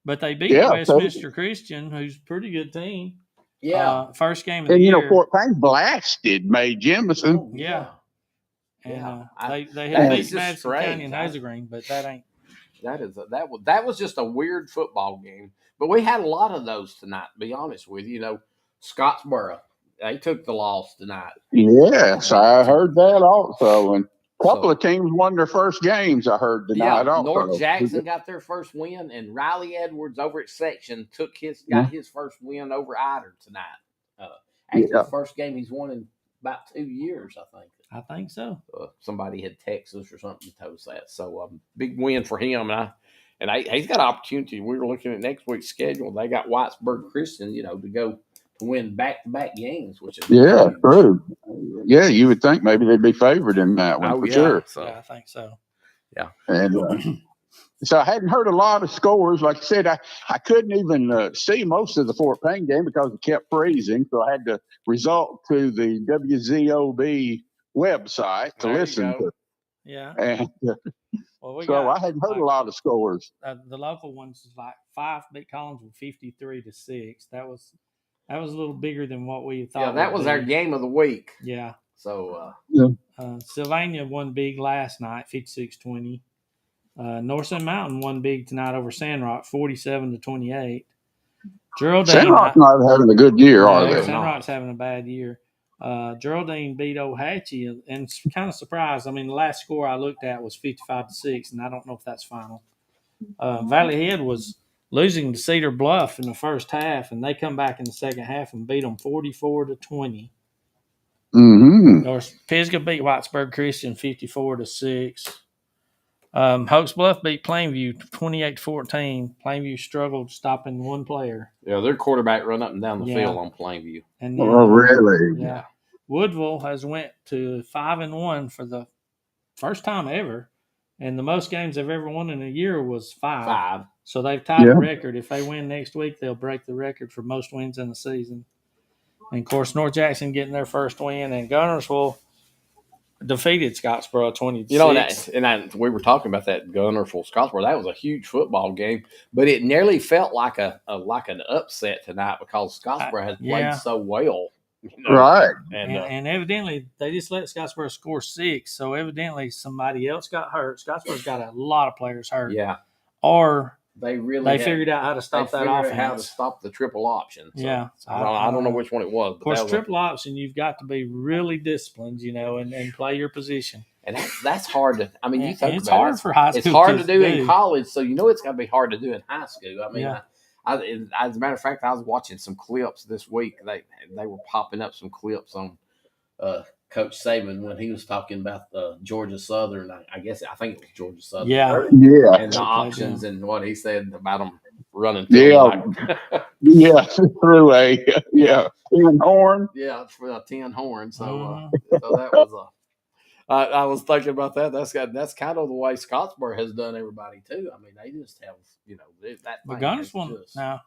but they beat Westminster Christian, who's a pretty good team. Yeah, first game of the year. Fort Payne blasted Mae Jemison. Oh, yeah. And they had beat Madison County and Hazelgreen, but that ain't. That was just a weird football game. But we had a lot of those tonight, to be honest with you. Scottsboro, they took the loss tonight. Yes, I heard that also. And a couple of teams won their first games, I heard tonight also. North Jackson got their first win, and Riley Edwards over at Section got his first win over Ider tonight. Actually, the first game he's won in about 2 years, I think. I think so. Somebody had texted us or something to tell us that. So big win for him. And he's got an opportunity. We were looking at next week's schedule. They got Whitesburg Christian, to go to win back-to-back games, which is true. Yeah, you would think maybe they'd be favored in that one for sure. So. Yeah, I think so. Yeah. And so I hadn't heard a lot of scores. Like I said, I couldn't even see most of the Fort Payne game because it kept freezing. So I had to resort to the WZOB website to listen to. Yeah. And I hadn't heard a lot of scores. The local ones is like 5 beat Collinsville 53-6. That was a little bigger than what we thought. Yeah, that was our game of the week. Yeah. So Sylvania won big last night, 56-20. North Mountain won big tonight over Sandrock, 47-28. Geraldine. Sandrock's not having a good year, are they? Sandrock's having a bad year. Geraldine beat Ohatchee, and it's kind of surprised. I mean, the last score I looked at was 55-6, and I don't know if that's final. Valley Head was losing to Cedar Bluff in the first half, and they come back in the second half and beat them 44-20. Mm-hmm. Pisgah beat Whitesburg Christian 54-6. Hoax Bluff beat Plainview 28-14. Plainview struggled stopping one player. Yeah, their quarterback run up and down the field on Plainview. And then, really? Yeah. Woodville has went to 5-1 for the first time ever, and the most games they've ever won in a year was 5. So they've tied the record. If they win next week, they'll break the record for most wins in the season. And of course, North Jackson getting their first win, and Gunnersville defeated Scottsboro 26. You know, we were talking about that Gunnersville Scottsboro. That was a huge football game, but it nearly felt like an upset tonight because Scottsboro has played so well. You know? Right. And evidently, they just let Scottsboro score 6, so evidently somebody else got hurt. Scottsboro's got a lot of players hurt. Yeah. Or they figured out how to stop that offense. How to stop the triple option. So Yeah. I don't know which one it was. Of course, triple option, you've got to be really disciplined, you know, and play your position. And that's hard to. I mean, you think it's about hard it. for high school. It's hard to do in college, so you know it's going to be hard to do in high school. I mean, Yeah. as a matter of fact, I was watching some clips this week. They were popping up some clips on Coach Saban when he was talking about Georgia Southern. I think it was Georgia Southern. Yeah. Yeah. And the options and what he said about them running. Yeah. Yeah. Through a 10 horn. Yeah, for a 10 horn. So, so that was I was thinking about that. That's kind of the way Scottsboro has done everybody too. I mean, they just have, you know, that. But Gunnersville now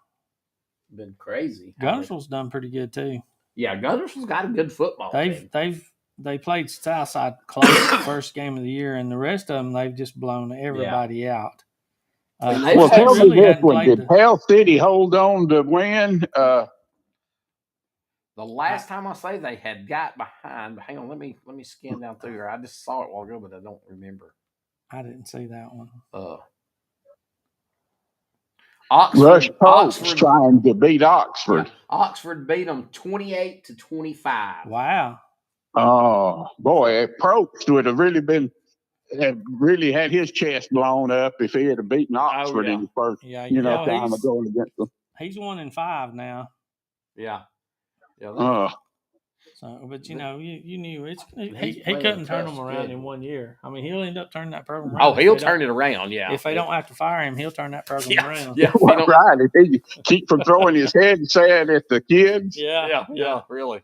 been crazy. Gunnersville's done pretty good too. Yeah, Gunnersville's got a good football team. They played Southside close the first game of the year, and the rest of them they've just blown everybody out. Well, tell me this one: did Pell City hold on to win? The last time I say they had got behind. Hang on, let me scan down through here. I just saw it a while ago, but I don't remember. I didn't see that one. Rush Pope's trying to beat Oxford. Yeah, Oxford beat them 28-25. Wow. Oh boy, Probst would have really had his chest blown up if he had beaten Oxford in the first time of going against them. He's 1-5 now. Yeah. So, but you know, you knew he couldn't turn them around in 1 year. I mean, he'll end up turning that program around. Oh, he'll turn it around. Yeah. If they don't have to fire him, he'll turn that program around. Yeah, well, right. If he keep from throwing his head and saying at the kids. Yeah, really.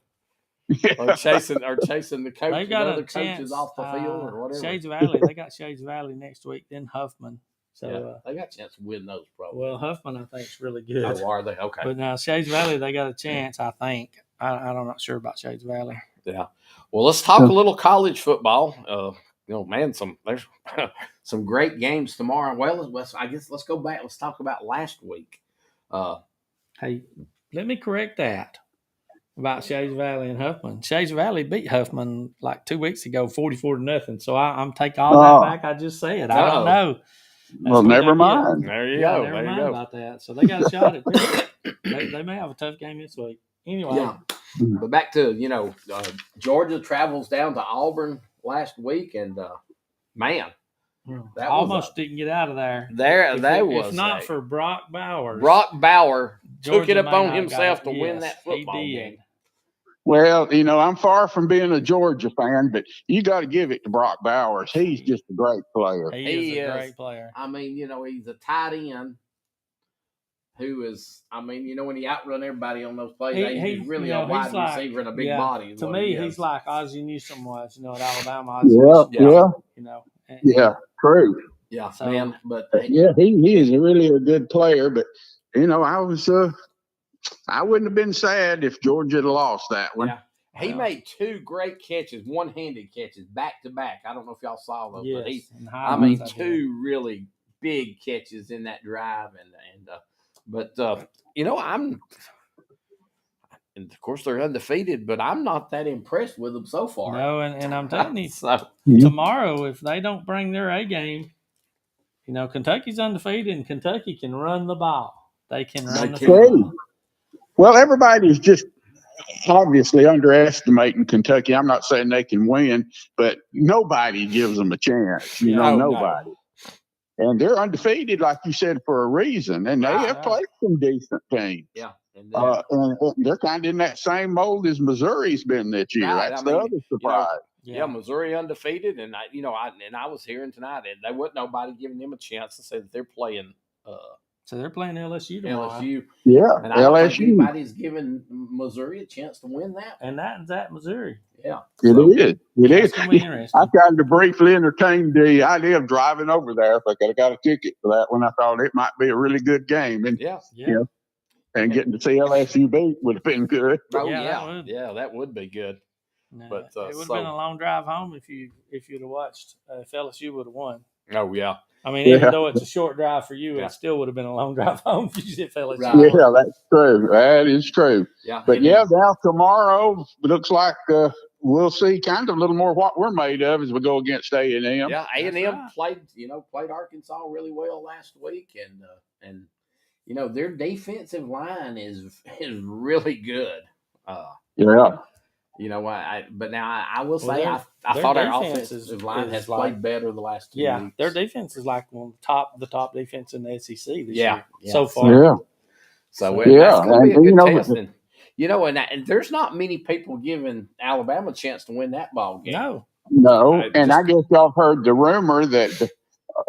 Or chasing the coach. They got other a chance, coaches off the field or whatever. Shades Valley. They got Shades Valley next week. Then Huffman. So they got a chance to win those probably. Well, Huffman I think is really good. Oh, are they? Okay. But now Shades Valley they got a chance. I think. I'm not sure about Shades Valley. Yeah. Well, let's talk a little college football. You know, man, there's some great games tomorrow. Well, I guess let's go back. Let's talk about last week. Hey, let me correct that about Shades Valley and Huffman. Shades Valley beat Huffman like 2 weeks ago, 44-0. So I'm taking all that back. I just said I don't know. Well, never mind. There you go. Never mind about that. So they got a shot at it. They may have a tough game this week. Anyway. But back to, Georgia travels down to Auburn last week, and, man. That almost didn't get out of there. If not for Brock Bowers. Brock Bauer Georgia took it upon himself to win that football game. Well, I'm far from being a Georgia fan, but you got to give it to Brock Bowers. He's just a great player. He is a great player. I mean, he's a tight end who is, when he outrun everybody on those plays, he's really a wide receiver and a big body. To me, he's like Ozzie Newsome was, at Alabama. Yeah, true. Yeah, so, man. But he is really a good player. But I wouldn't have been sad if Georgia had lost that one. Yeah. He made 2 great catches, one-handed catches, back to back. I don't know if y'all saw those, but 2 really big catches in that drive, and of course they're undefeated, but I'm not that impressed with them so far. No, and I'm telling you, tomorrow if they don't bring their A game, Kentucky's undefeated, and Kentucky can run the ball. They can run the ball. Well, everybody's just obviously underestimating Kentucky. I'm not saying they can win, but nobody gives them a chance. Nobody. And they're undefeated, like you said, for a reason. And they have played some decent teams. Yeah. And they're kind of in that same mold as Missouri's been this year. That's the other surprise. Yeah, Missouri undefeated, and I was hearing tonight, and there wasn't nobody giving them a chance to say that they're playing. So they're playing LSU tomorrow. LSU, Yeah, and I don't think LSU. anybody's giving Missouri a chance to win that. And that's at Missouri. Yeah, It is. It is. It's gonna be interesting. I tried to briefly entertain the idea of driving over there if I could have got a ticket for that one. I thought it might be a really good game, and and getting to see LSU beat would have been good. Oh yeah, that would be good. No, But it would have been a long drive home if you'd have watched. If LSU would have won. Oh yeah. I mean, even though it's a short drive for you, it still would have been a long drive home if LSU. Right. Yeah, that's true. That is true. Yeah. But now tomorrow looks like we'll see kind of a little more what we're made of as we go against A&M. Yeah, A&M played Arkansas really well last week, and their defensive line is really good. Yeah. But now I will say I thought our offensive line has played better the last 2 weeks. Their defense is like one of the top defense in the SEC this year yeah. so far. Yeah. So that's going to be a good test. And there's not many people giving Alabama a chance to win that ball game. No. And I guess y'all heard the rumor that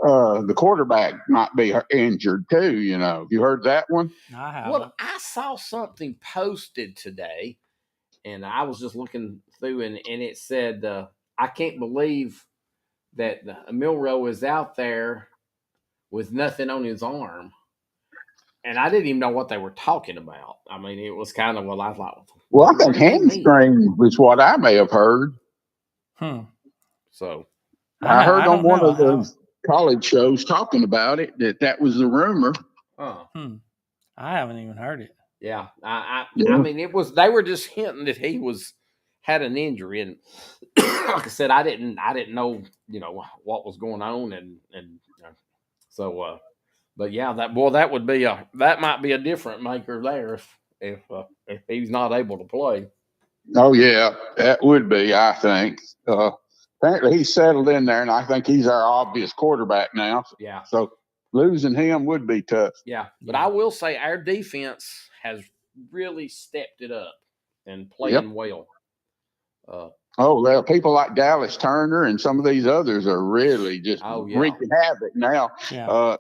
the quarterback might be injured too. You heard that one? I haven't. Well, I saw something posted today. And I was just looking through, and it said, I can't believe that Milroe is out there with nothing on his arm. And I didn't even know what they were talking about. I mean, it was kind of what I thought. Well, I think hamstring was what I may have heard. So I heard on one of those college shows talking about it that was the rumor. I haven't even heard it. Yeah, I mean, they were just hinting that he had an injury, and like I said, I didn't know what was going on, and so but yeah, that might be a different maker there if he's not able to play. Oh yeah, that would be. I think apparently he's settled in there, and I think he's our obvious quarterback now. Yeah. So losing him would be tough. Yeah, but I will say our defense has really stepped it up and playing well. Well, people like Dallas Turner and some of these others are really just wreaking havoc now. Yeah.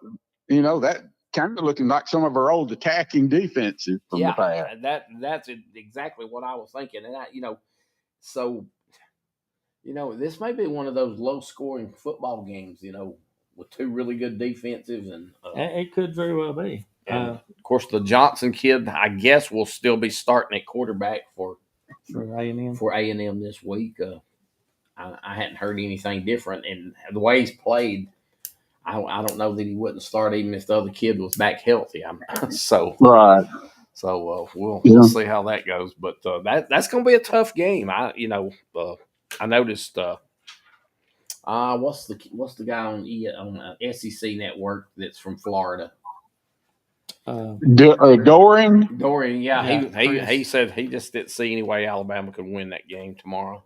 That kind of looking like some of our old attacking defenses from the past. That's exactly what I was thinking, and this may be one of those low-scoring football games, with two really good defensives, and it could very well be. And of course, the Johnson kid, I guess, will still be starting at quarterback for A&M. For A&M this week. I hadn't heard anything different, and the way he's played, I don't know that he wouldn't start even if the other kid was back healthy. Right. So we'll see how that goes, but that's going to be a tough game. I noticed. What's the guy on SEC Network that's from Florida? Doring. Doring, yeah. He said he just didn't see any way Alabama could win that game tomorrow.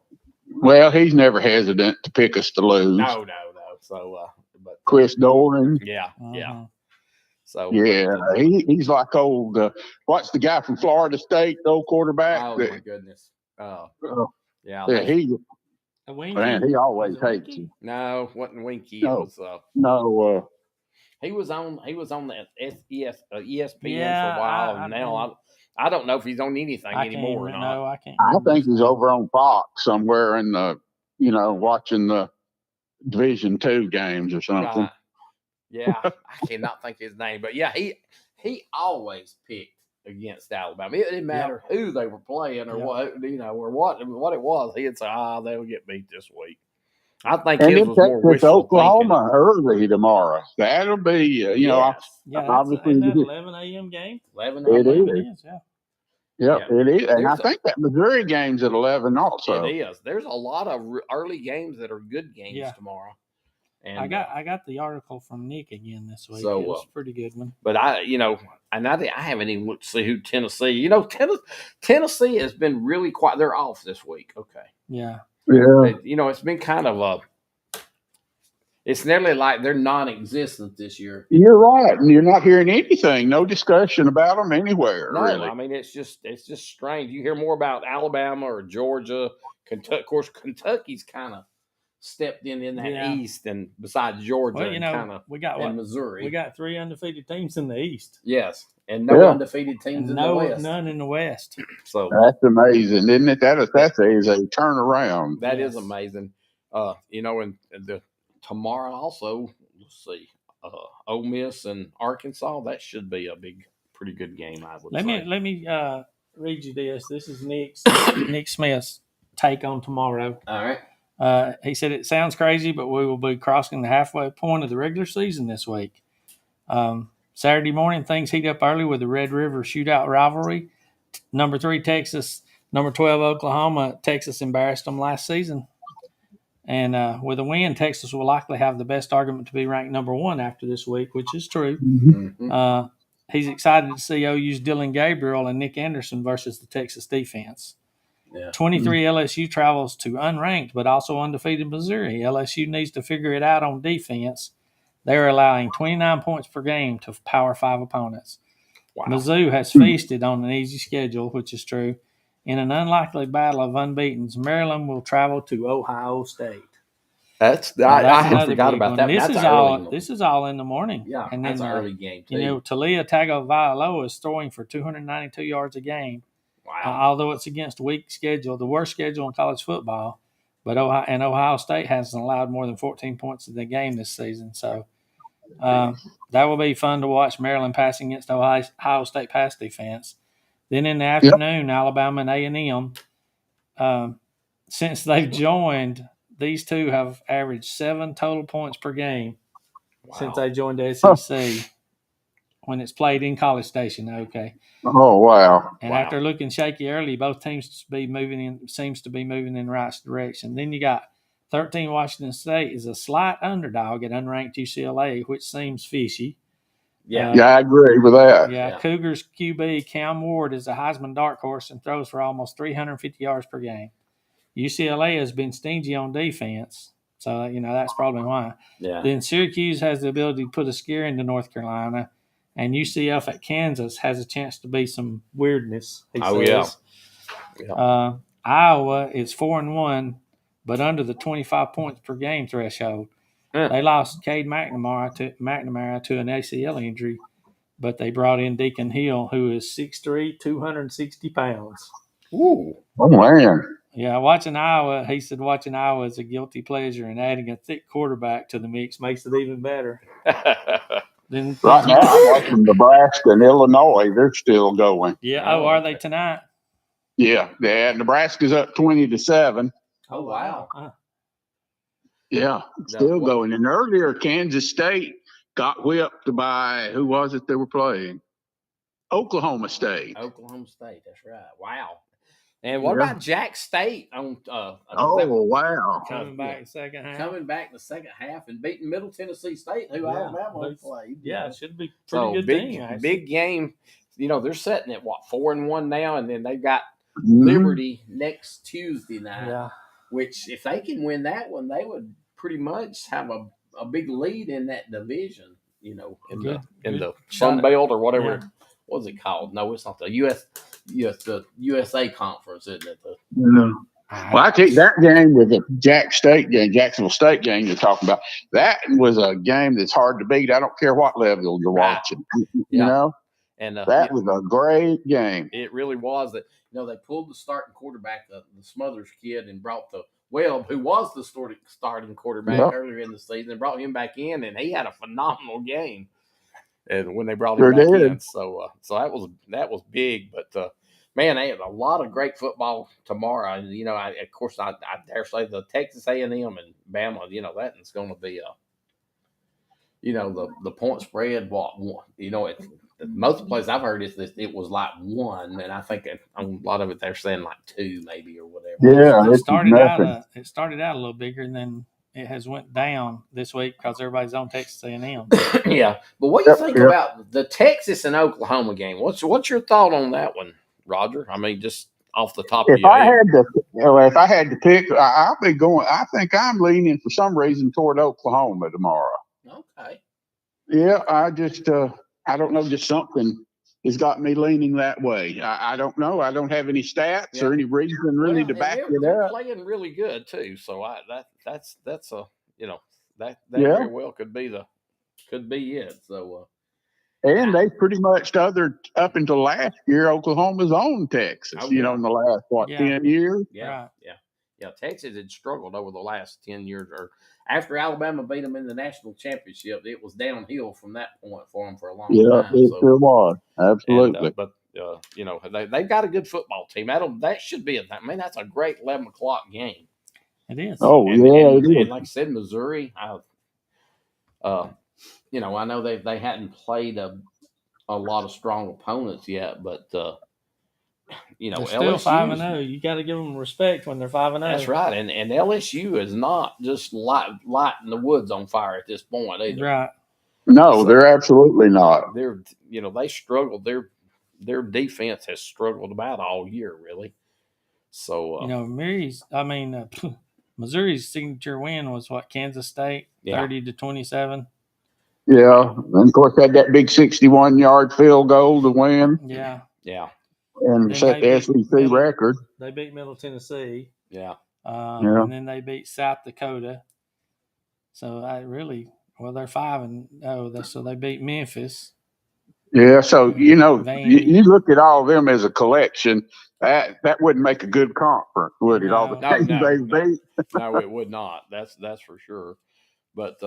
Well, he's never hesitant to pick us to lose. No. So, but Chris Doring. Yeah. So he's like old. What's the guy from Florida State, the old quarterback? Oh my goodness. He always hates you. No, wasn't Winky. No, he was on the ESPN for a while, and now I don't know if he's on anything anymore or not. No, I can't. I think he's over on Fox somewhere in the, watching the Division II games or something. Right. Yeah, I cannot think his name, but yeah, he always picked against Alabama. It didn't matter who they were playing or what, or what it was. He'd say, they'll get beat this week. I think his was more wishful Oklahoma early tomorrow. That'll be, obviously. Isn't that 11 a.m. game? 11 a.m. It is. Yeah, it is. And I think that Missouri game's at 11 also. It is. There's a lot of early games that are good games tomorrow. And I got the article from Nick again this week. So, it was a pretty good one. But I haven't even looked to see who Tennessee. Tennessee has been really quiet. They're off this week. Okay. Yeah. It's been kind of it's nearly like they're non-existent this year. You're right, and you're not hearing anything. No discussion about them anywhere. No, really. I mean it's just strange. You hear more about Alabama or Georgia, Kentucky, of course, Kentucky's kind of stepped in that East, and besides Georgia, Well, you and know, kind of we got and Missouri, we got 3 undefeated teams in the East. Yes, and no undefeated teams in the West. None in the West. So that's amazing, isn't it? That is a turnaround. That is amazing. You know, and the tomorrow also, let's see, Ole Miss and Arkansas. That should be a pretty good game. I would say. Let me read you this. This is Nick Smith's take on tomorrow. All right. He said, it sounds crazy, but we will be crossing the halfway point of the regular season this week. Saturday morning, things heat up early with the Red River shootout rivalry. Number 3, Texas. Number 12, Oklahoma. Texas embarrassed them last season. And with a win, Texas will likely have the best argument to be ranked number 1 after this week, which is true. Mm-hmm. He's excited to see OU's Dylan Gabriel and Nick Anderson versus the Texas defense. 23 LSU travels to unranked but also undefeated Missouri. LSU needs to figure it out on defense. They're allowing 29 points per game to Power 5 opponents. Wow. Mizzou has feasted on an easy schedule, which is true. In an unlikely battle of unbeatens, Maryland will travel to Ohio State. I forgot about that. This is all in the morning. Yeah, and that's an early game too. You know, Talia Tagovailoa is throwing for 292 yards a game. Wow. Although it's against a weak schedule, the worst schedule in college football, but Ohio State hasn't allowed more than 14 points in the game this season. So that will be fun to watch Maryland passing against Ohio State pass defense. Then in the afternoon, Alabama and A&M. Since they've joined, these two have averaged 7 total points per game since they joined the SEC when it's played in College Station. Okay. Oh, wow. And after looking shaky early, both teams seems to be moving in the right direction. Then you got 13 Washington State is a slight underdog at unranked UCLA, which seems fishy. Yeah, I agree with that. Yeah, Cougars QB Cam Ward is a Heisman dark horse and throws for almost 350 yards per game. UCLA has been stingy on defense, so you know that's probably why. Yeah. Then Syracuse has the ability to put a scare into North Carolina, and UCF at Kansas has a chance to be some weirdness. He says. Iowa is 4-1, but under the 25 points per game threshold. They lost Cade McNamara to an ACL injury, but they brought in Deacon Hill, who is 6'3", 260 pounds. Ooh. Oh, man. Yeah, watching Iowa is a guilty pleasure, and adding a thick quarterback to the mix makes it even better. Right now, I'm watching Nebraska and Illinois. They're still going. Yeah. Oh, are they tonight? Yeah. Nebraska's up 20-7. Oh, wow. Yeah, still going. And earlier, Kansas State got whipped by, who was it they were playing? Oklahoma State. Oklahoma State, that's right. Wow. And what about Jack State on? Wow! Coming back the second half. Coming back the second half and beating Middle Tennessee State, who Alabama played. Yeah, it should be pretty good team. Big game. You know they're sitting at 4-1 now, and then they've got Liberty next Tuesday night. Yeah. Which, if they can win that one, they would pretty much have a big lead in that division. You know, in the Sun Belt or whatever. Yeah. What's it called? No, it's not the the USA Conference, isn't it? No. Well, I think that game with the Jacksonville State game you're talking about, that was a game that's hard to beat. I don't care what level you're watching. You know? And that was a great game. It really was. That they pulled the starting quarterback, the Smothers kid, and brought the Webb, who was the starting quarterback earlier in the season, and brought him back in, and he had a phenomenal game. And when they brought him back in, so that was big. But man, they have a lot of great football tomorrow. You know, I dare say the Texas A&M and Bama. You know, that's going to be the point spread. Most places I've heard is that it was like 1, and I think on a lot of it they're saying like 2 maybe or whatever. Yeah, it started out a little bigger, and then it has went down this week because everybody's on Texas A&M. Yeah, but what do you think about the Texas and Oklahoma game? What's your thought on that one, Roger? I mean, just off the top of your head. If I had to pick, I'll be going. I think I'm leaning for some reason toward Oklahoma tomorrow. Okay. Yeah, I don't know, just something has got me leaning that way. I don't know. I don't have any stats or any reason really to back it they're up. playing really good too. So that's a that Yeah. very well could be it. So and they pretty much up until last year, Oklahoma's owned Texas. Oh, In yeah. the last 10 years. Yeah. Texas had struggled over the last 10 years, or after Alabama beat them in the national championship, it was downhill from that point for them for a long time. It So, sure was. Absolutely. but they've got a good football team. That should be that's a great 11 o'clock game. It is. Oh, And it is. like I said, Missouri, I know they hadn't played a lot of strong opponents yet, but they're LSU still 5-0. You got to give them respect when they're 5-0. That's right, and LSU is not just lighting the woods on fire at this point either. Right. No, they're absolutely not. They struggled. Their defense has struggled about all year, really. So Missouri's signature win was what, Kansas State, 30-27. Yeah, and of course had that big 61-yard field goal to win. Yeah. And set the SEC record. They beat Middle Tennessee. Yeah. And then they beat South Dakota. So they're 5-0. So they beat Memphis. Yeah, so you look at all of them as a collection. That wouldn't make a good conference, would it? All the teams they beat. No, it would not. That's for sure. But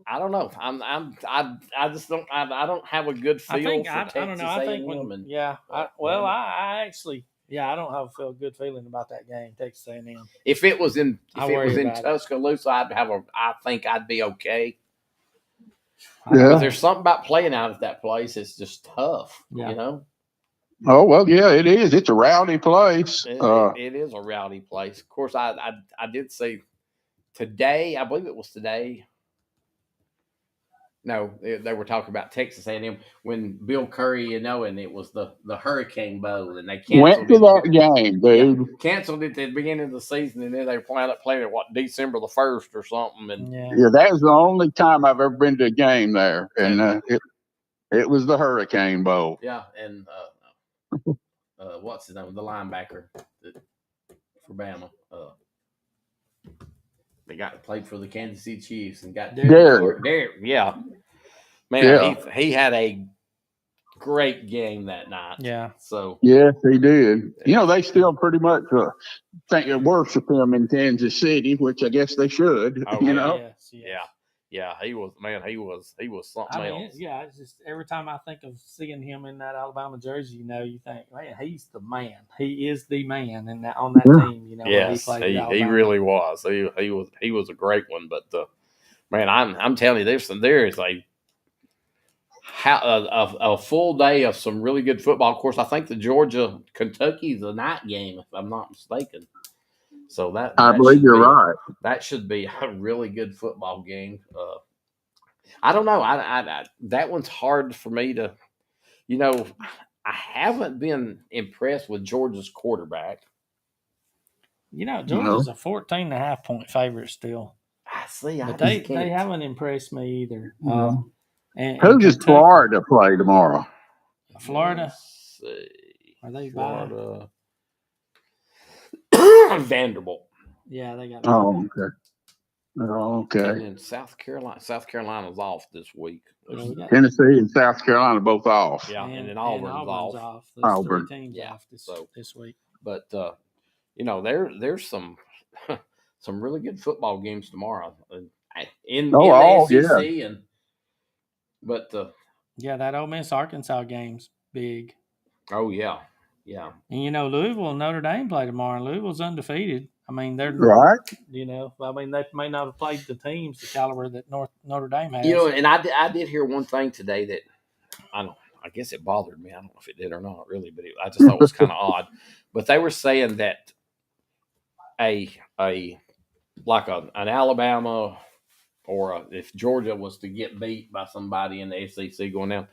I don't know. I just don't. I don't have a good feel for Texas A&M. I don't have a good feeling about that game, Texas A&M. If it was in Tuscaloosa, I think I'd be okay. Yeah. But there's something about playing out at that place. It's just tough, Oh, well, yeah, it is. It's a rowdy place. It is a rowdy place. Of course, I did see today, I believe it was today. No, they were talking about Texas A&M when Bill Curry, and it was the Hurricane Bowl, and they canceled went to that game, dude. Yeah, canceled it at the beginning of the season, and then they were playing it December the 1st or something. And that was the only time I've ever been to a game there, and it was the Hurricane Bowl. Yeah, and what's his name? The linebacker for Bama. They played for the Kansas City Chiefs and got Derek. Yeah, man, he had a great game that night. Yeah. So yes, he did. They still pretty much think they worship him in Kansas City, which I guess they should. Oh, yes. Yeah. He was something else. Yeah. It's just every time I think of seeing him in that Alabama jersey, you think, man, he's the man. He is the man on that team. Yes, he really was. He was a great one. But man, I'm telling you, there is a full day of some really good football. Of course, I think the Georgia-Kentucky is a night game, if I'm not mistaken. So I believe you're right. That should be a really good football game. I don't know. I that one's hard for me to. I haven't been impressed with Georgia's quarterback. Georgia's a 14.5 point favorite still. I see. But they haven't impressed me either. Who does Florida play tomorrow? Florida. Let's see. Are they Florida? Vanderbilt. Yeah, they got. Oh, okay. And then South Carolina's off this week. Tennessee and South Carolina both off. Yeah, and then Auburn's off. Auburn. 3 teams off this week. But there's some really good football games tomorrow in the SEC that Ole Miss Arkansas game's big. Oh yeah. And Louisville and Notre Dame play tomorrow. And Louisville's undefeated. I mean, they're right. They may not have played the teams the caliber that Notre Dame has. And I did hear one thing today that I guess it bothered me. I don't know if it did or not, really, but I just thought it was kind of odd. But they were saying that an Alabama or if Georgia was to get beat by somebody in the SEC going down,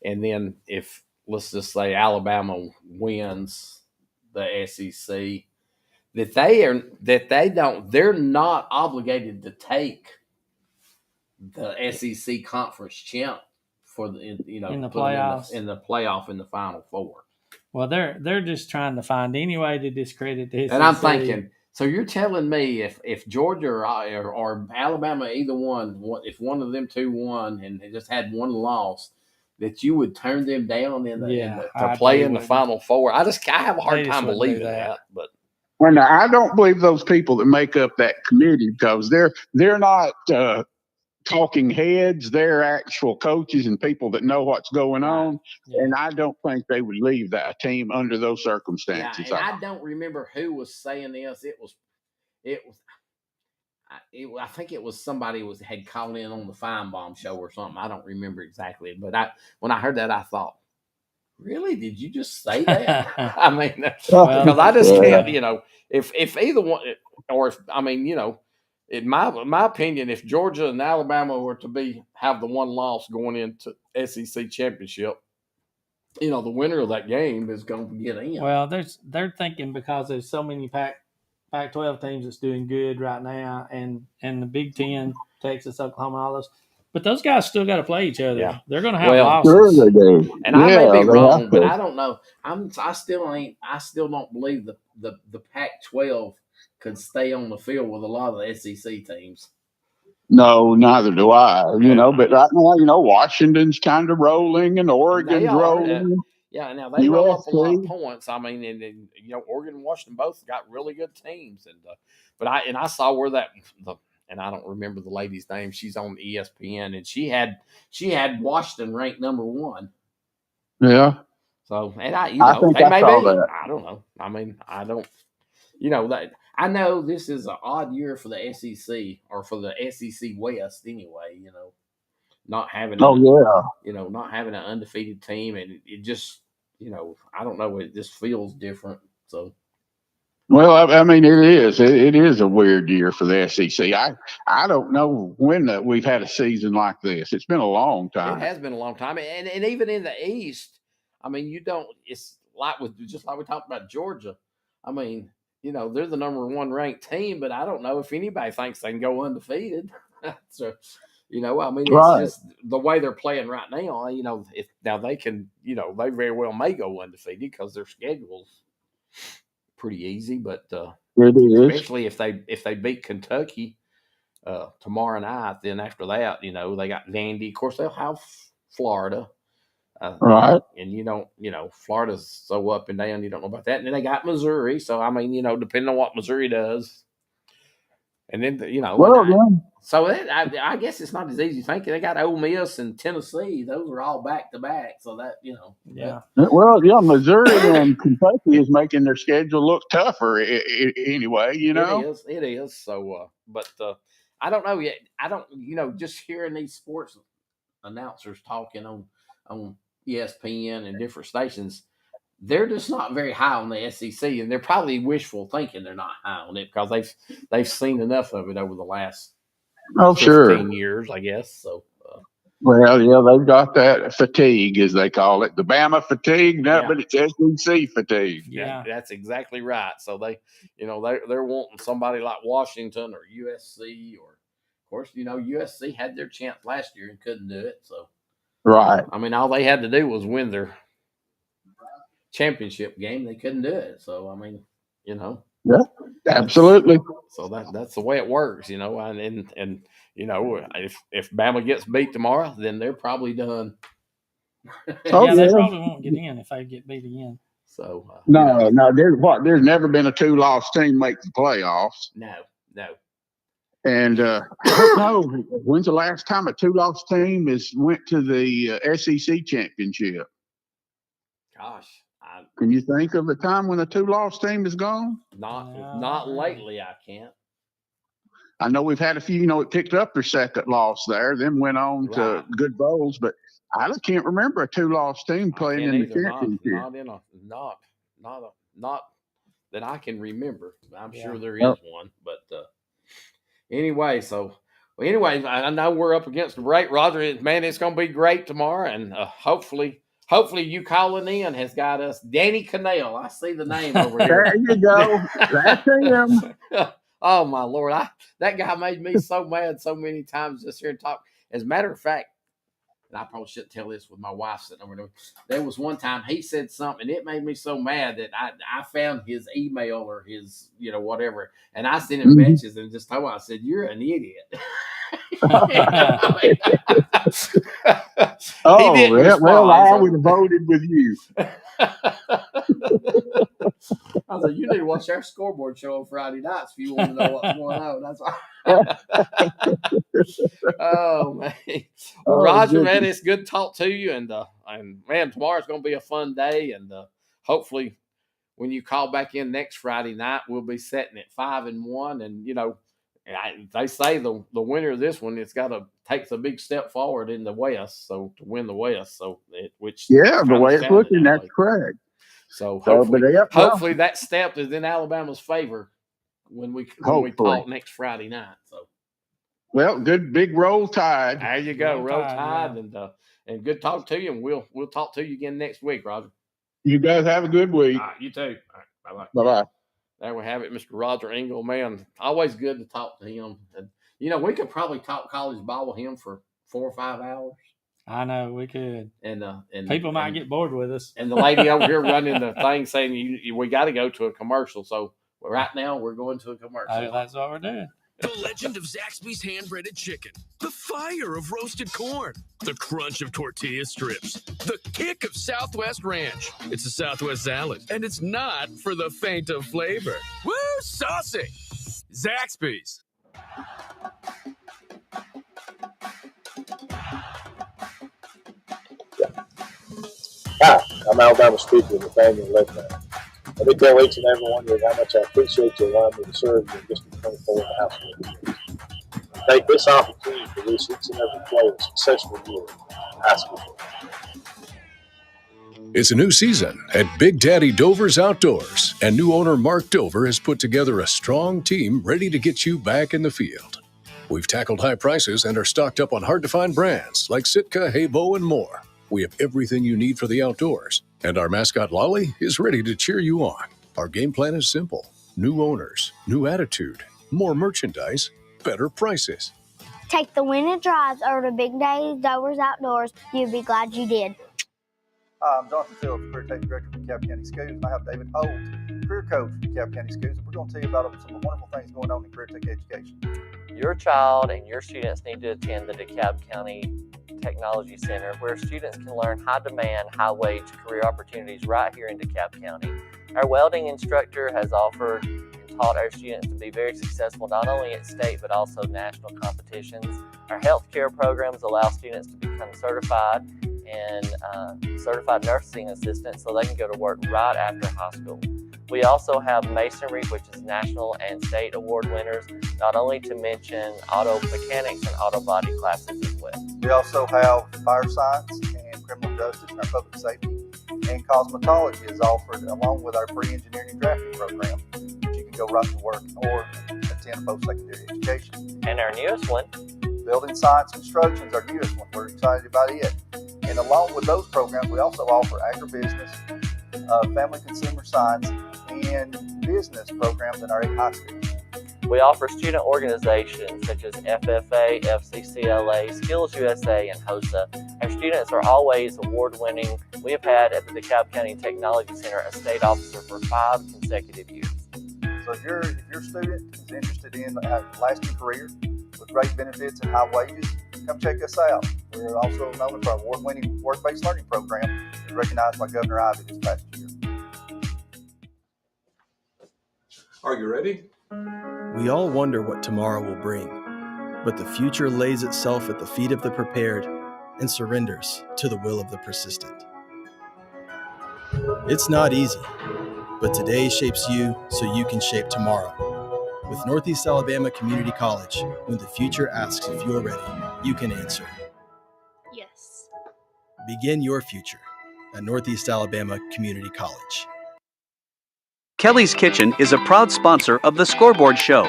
and then if let's just say Alabama wins the SEC, they're not obligated to take the SEC conference champ for the In the put them playoffs. in the playoff in the Final Four. Well, they're just trying to find any way to discredit the SEC. And I'm thinking, so you're telling me if Georgia or Alabama, either one, if one of them two won and they just had one loss, that you would turn them down to play in the Final Four? I have a hard time believing that. But well, now, I don't believe those people that make up that committee, because they're not talking heads. They're actual coaches and people that know what's going on. Yeah. And I don't think they would leave that team under those circumstances. Yeah, and I don't remember who was saying this. I think it was somebody had called in on the Feinbaum show or something. I don't remember exactly, but when I heard that, I thought, really? Did you just say that? I mean, because I just can't. If either one, or if in my opinion, if Georgia and Alabama were to have the one loss going into SEC championship, the winner of that game is going to get in. Well, they're thinking because there's so many Pac-12 teams that's doing good right now, and the Big Ten, Texas, Oklahoma, all those. But those guys still got to play each other. Yeah. They're going to have losses. Sure they do. And I may be wrong, but I don't know. I still don't believe the Pac-12 could stay on the field with a lot of the SEC teams. No, neither do I. But right now, Washington's kind of rolling and Oregon's rolling. Yeah, now they roll up a lot of points. I mean, and Oregon and Washington both got really good teams, but I saw where and I don't remember the lady's name. She's on ESPN, and she had Washington ranked number 1. Yeah. So, and I think they may be. That. I don't know. I mean, I don't. That I know this is an odd year for the SEC, or for the SEC West anyway. Not having not having an undefeated team, and it just I don't know, it just feels different. So, well, I mean, it is. It is a weird year for the SEC. I don't know when we've had a season like this. It's been a long time. It has been a long time, and even in the East, I mean, it's just like we talked about Georgia. I mean, they're the number 1 ranked team, but I don't know if anybody thinks they can go undefeated. So, I mean, it's just the way they're playing right now. If now they can, they very well may go undefeated because their schedule's pretty easy. But especially if they beat Kentucky tomorrow night, then after that, they got Vandy. Of course, they'll have Florida. Right. And Florida's so up and down, you don't know about that. And then they got Missouri. So, I mean, depending on what Missouri does. And then, so I guess it's not as easy thinking. They got Ole Miss and Tennessee. Those are all back-to-back. So that, Yeah. Well, yeah, Missouri and Kentucky is making their schedule look tougher anyway, It is. So, but I don't know yet. I don't, just hearing these sports announcers talking on ESPN and different stations, they're just not very high on the SEC, and they're probably wishful thinking they're not high on it because they've seen enough of it over the last 15 years, I guess. So, well, yeah, they've got that fatigue, as they call it, the Bama fatigue, but it's SEC fatigue. Yeah, that's exactly right. So they're wanting somebody like Washington or USC, or of course, USC had their chance last year and couldn't do it. So. Right. I mean, all they had to do was win their championship game. They couldn't do it. So, I mean, Yeah, absolutely. So that's the way it works, and if Bama gets beat tomorrow, then they're probably done. They probably won't get in if they get beat again. So no, there's never been a 2-loss team make the playoffs. No. And I don't know, when's the last time a 2-loss team went to the SEC championship? Gosh, can you think of a time when a 2-loss team is gone? Not lately. I can't. I know we've had a few. It picked up their second loss there, then went on to good bowls, but I just can't remember a 2-loss team playing in the championship. Not that I can remember. I'm sure there is one, but. Anyway, I know we're up against the break, Roger. Man, it's going to be great tomorrow, and hopefully you calling in has got us. Danny Cannell, I see the name over here. There you go. That's him. Oh my Lord, that guy made me so mad so many times just here and talk. As a matter of fact, and I probably shouldn't tell this with my wife sitting over there. There was one time he said something, and it made me so mad that I found his email or his, whatever, and I sent him messages and just told him, I said, "You're an idiot." Oh, well, I would have voted with you. I was like, you need to watch our scoreboard show on Friday nights if you want to know what's going on. That's why. Oh man. Well, Roger, man, it's good to talk to you, and man, tomorrow's going to be a fun day, and hopefully, when you call back in next Friday night, we'll be setting at 5-1, and they say the winner of this one, it's got to take a big step forward in the West, so to win the West, the way it's looking, that's correct. So hopefully that step is in Alabama's favor when we talk next Friday night. So, well, good big roll tide. There you go, roll tide, and good talk to you, and we'll talk to you again next week, Roger. You guys have a good week. All right, you too. All right, bye bye. There we have it, Mr. Roger Engel. Man, always good to talk to him. And, we could probably talk college ball with him for 4 or 5 hours. I know we could, and people might get bored with us. And the lady over here running the thing saying we got to go to a commercial. So right now we're going to a commercial. That's what we're doing. The legend of Zaxby's hand-breaded chicken, the fire of roasted corn, the crunch of tortilla strips, the kick of Southwest Ranch. It's a Southwest salad, and it's not for the faint of flavor. Woo, saucy! Zaxby's. Hi, I'm Alabama speaker Nathaniel Ledman. Let me tell each and every one of you how much I appreciate you allowing me to serve you in District 24 in the House of Representatives. Take this opportunity to wish each and every player a successful year in high school. It's a new season at Big Daddy Dover's Outdoors, and new owner Mark Dover has put together a strong team ready to get you back in the field. We've tackled high prices and are stocked up on hard-to-find brands like Sitka, Haybo, and more. We have everything you need for the outdoors, and our mascot Lolly is ready to cheer you on. Our game plan is simple. New owners, new attitude, more merchandise, better prices. Take the winning drives over to Big Daddy Dover's Outdoors. You'll be glad you did. Hi, I'm Jonathan Phillips, Career Technical Director for DeKalb County Schools, and I have David Holt, Career Coach for DeKalb County Schools, and we're going to tell you about some of the wonderful things going on in Career Tech education. Your child and your students need to attend the DeKalb County Technology Center, where students can learn high-demand, high-wage career opportunities right here in DeKalb County. Our welding instructor has offered and taught our students to be very successful not only at state but also national competitions. Our healthcare programs allow students to become certified and certified nursing assistants so they can go to work right after high school. We also have masonry, which is national and state award winners, not only to mention auto mechanics and auto body classes as well. We also have fire science and criminal justice in our public safety, and cosmetology is offered along with our free engineering and drafting program, which you can go right to work or attend post-secondary education. And our newest one, building science construction, is our newest one. We're excited about it. And along with those programs, we also offer agribusiness, family consumer science, and business programs in our 8 high schools. We offer student organizations such as FFA, FCCLA, Skills USA, and HOSA. Our students are always award-winning. We have had at the DeKalb County Technology Center a state officer for 5 consecutive years. So if your student is interested in a lasting career with great benefits and high wages, come check us out. We're also known for our award-winning work-based learning program, recognized by Governor Ivey this past year. Are you ready? We all wonder what tomorrow will bring, but the future lays itself at the feet of the prepared and surrenders to the will of the persistent. It's not easy, but today shapes you so you can shape tomorrow. With Northeast Alabama Community College, when the future asks if you're ready, you can answer. Yes. Begin your future at Northeast Alabama Community College. Kelly's Kitchen is a proud sponsor of the Scoreboard Show.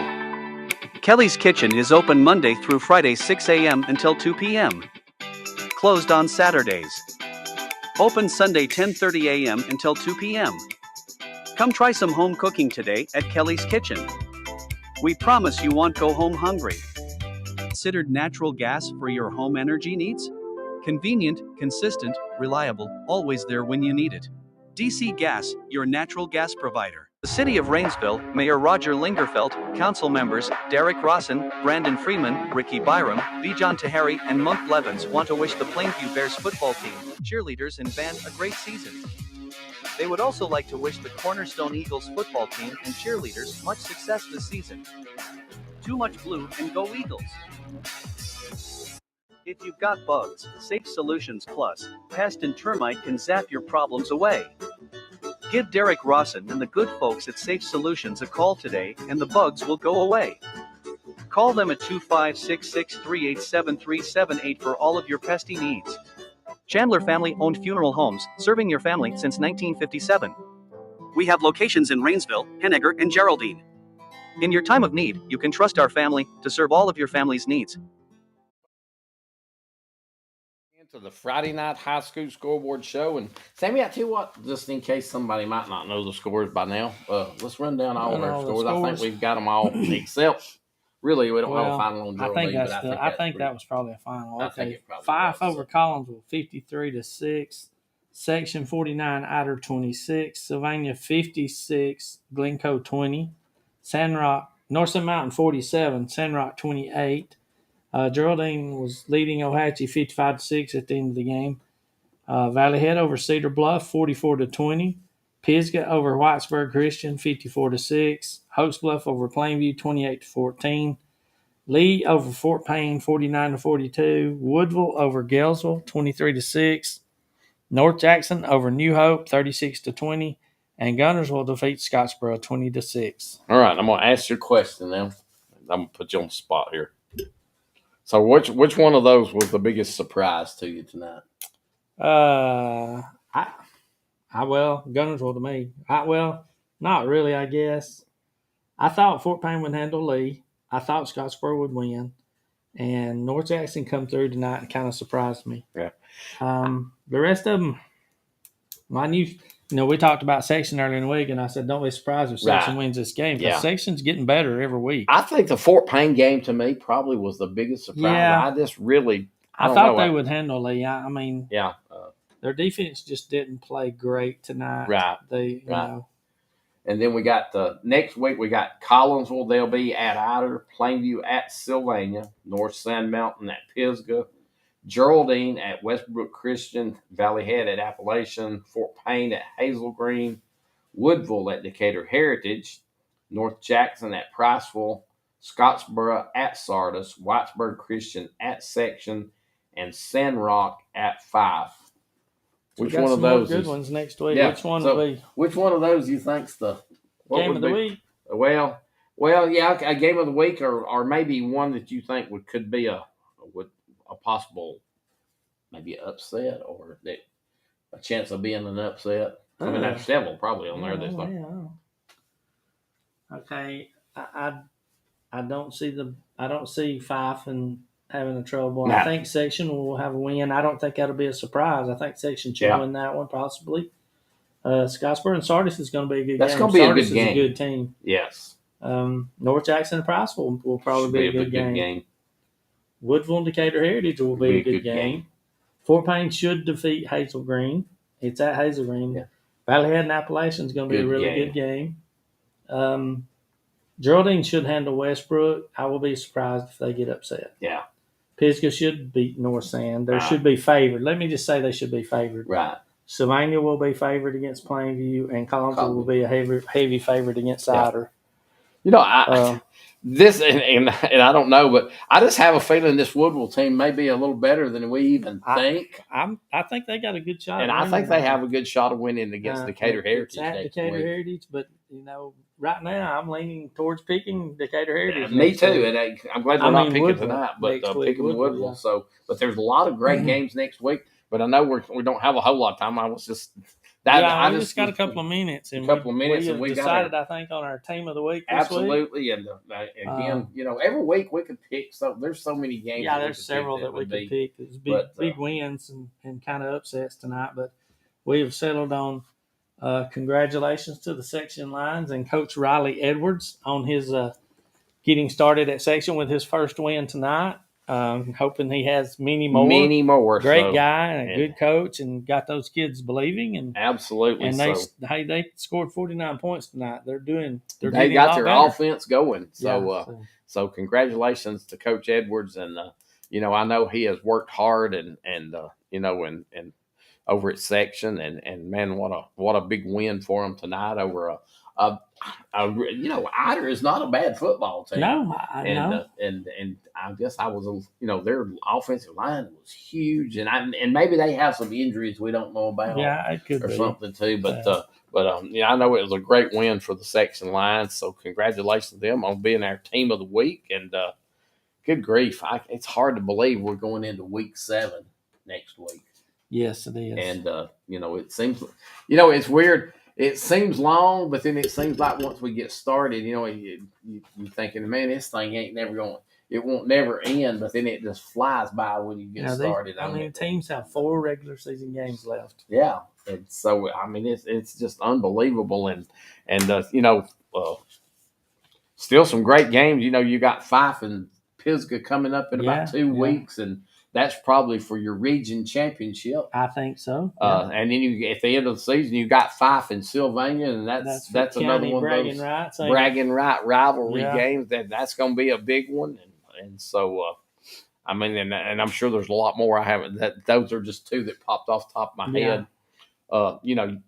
Kelly's Kitchen is open Monday through Friday 6 a.m. until 2 p.m. Closed on Saturdays. Open Sunday 10:30 a.m. until 2 p.m. Come try some home cooking today at Kelly's Kitchen. We promise you won't go home hungry. Considered natural gas for your home energy needs? Convenient, consistent, reliable, always there when you need it. DC Gas, your natural gas provider. The City of Rainsville, Mayor Roger Lingerfelt, Council members Derek Rawson, Brandon Freeman, Ricky Byram, Bijan Tahari, and Monk Blevins want to wish the Plainview Bears football team, cheerleaders and band a great season. They would also like to wish the Cornerstone Eagles football team and cheerleaders much success this season. Too much blue and go Eagles! If you've got bugs, Safe Solutions Plus, pest and termite can zap your problems away. Give Derek Rawson and the good folks at Safe Solutions a call today and the bugs will go away. Call them at 256-638-7378 for all of your pesty needs. Chandler Family-Owned Funeral Homes, serving your family since 1957. We have locations in Rainsville, Henniger, and Geraldine. In your time of need, you can trust our family to serve all of your family's needs. To the Friday night high school scoreboard show. And Sammy, I tell you what, just in case somebody might not know the scores by now, let's run down all our scores. I think we've got them all, except really we don't have a final on Geraldine. I think that was probably a final. Okay, Fife over Collinsville 53-6. Section 49 Ider 26. Sylvania 56. Glencoe 20. North Mountain 47. Sandrock 28. Geraldine was leading Ohatchee 55-6 at the end of the game. Valley Head over Cedar Bluff 44-20. Pisgah over Whitesburg Christian 54-6. Hopes Bluff over Plainview 28-14. Lee over Fort Payne 49-42. Woodville over Galesville 23-6. North Jackson over New Hope 36-20. And Gunnersville defeats Scottsboro 20-6. All right, I'm gonna ask you a question now. I'm gonna put you on the spot here. So which one of those was the biggest surprise to you tonight? Gunnersville to me. Not really, I guess. I thought Fort Payne would handle Lee. I thought Scottsboro would win. And North Jackson come through tonight and kind of surprised me. Yeah. The rest of them, we talked about Section earlier in the week, and I said, don't be surprised if Section wins this game, because Section's getting better every week. I think the Fort Payne game, to me, probably was the biggest surprise. Yeah. I thought they would handle Lee. Yeah. Their defense just didn't play great tonight. Right. You know. And then we got next week, we got Collinsville. They'll be at Ider, Plainview at Sylvania, North Sand Mountain at Pisgah, Geraldine at Westbrook Christian, Valley Head at Appalachian, Fort Payne at Hazel Green, Woodville at Decatur Heritage, North Jackson at Priceville, Scottsboro at Sardis, Whitesburg Christian at Section, and Sandrock at Fife. Which one of those good ones next week? Yeah, Which one will be? Which one of those you think's the game of the week? Well, yeah, a game of the week, or maybe one that you think could be a possible maybe upset, or a chance of being an upset. I mean, there's several probably on there. Okay, I don't see Fife and having a trouble. Nah. I think Section will have a win. I don't think that'll be a surprise. I think Section should win that one possibly. Scottsboro and Sardis is going to be a good game. That's going to be Sardis a good game. Is a good team. Yes. North Jackson and Price will probably be a good game. Woodville and Decatur Heritage will be a good game. Fort Payne should defeat Hazel Green. It's at Hazel Green. Yeah. Valley Head and Appalachian is going to be a really good game. Geraldine should handle Westbrook. I will be surprised if they get upset. Yeah. Pisgah should beat North Sand. They should be favored. Let me just say they should be favored. Right. Sylvania will be favored against Plainview, and Collinsville will be a heavy favorite against Ider. This and I don't know, but I just have a feeling this Woodville team may be a little better than we even think. I think they got a good shot. And I think they have a good shot of winning against Decatur Heritage. It's at Decatur Heritage, but right now I'm leaning towards picking Decatur Heritage. Yeah, me too, and I'm glad we're not picking tonight, but picking Woodville. Yeah. So, but there's a lot of great games next week. But I know we don't have a whole lot of time. I was just I just got a couple of minutes, and we decided, I think, on our team of the week. Absolutely, and again, every week we could pick. So there's so many games. Yeah, there's several that we could pick. There's big wins and kind of upsets tonight, but we have settled on. Congratulations to the Section Lions and Coach Riley Edwards on his getting started at Section with his first win tonight. Hoping he has many more. Many more. Great so, guy and a good coach, and got those kids believing. And absolutely. And so, they scored 49 points tonight. They're they getting got a lot their better. offense going. So, Yeah, so congratulations to Coach Edwards. And, I know he has worked hard and over at section and man, what a big win for him tonight over Ider is not a bad football team. No, I know. And I guess I was, their offensive line was huge, and maybe they have some injuries we don't know about. Yeah, it could or be something too. But I know it was a great win for the section line. So congratulations to them on being our team of the week. And good grief, it's hard to believe we're going into week 7 next week. Yes, it is. And it seems, it's weird. It seems long, but then it seems like once we get started, you're thinking, man, this thing ain't never going. It won't never end. But then it just flies by when you get started. Teams have 4 regular season games left. Yeah, and so it's just unbelievable, and still some great games. You got Fife and Pisgah coming up in about 2 weeks, and that's probably for your region championship. I think so. And then at the end of the season, you got Fife and Sylvania, and that's another one of those bragging right rivalry games. That's going to be a big one, and so and I'm sure there's a lot more I haven't. Those are just 2 that popped off the top of my head.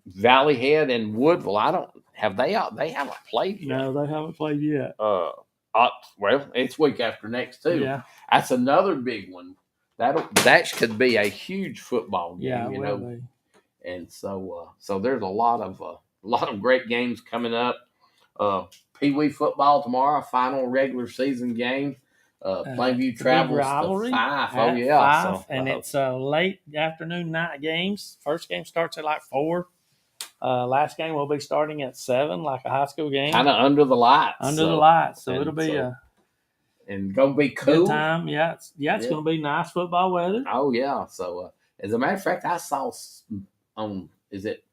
Valley Head and Woodville. They haven't played yet. No, they haven't played yet. Well, it's week after next too. Yeah, that's another big one. That could be a huge football game. Yeah, it will be. And so there's a lot of great games coming up. Pee Wee football tomorrow, final regular season game. Plainview travels to Fife. Oh yeah, Fife, and it's late afternoon night games. First game starts at like 4. Last game will be starting at 7, like a high school game. Kind of under the lights. So it'll be and gonna be cool. Good time. It's gonna be nice football weather. Oh yeah. So as a matter of fact, I saw is it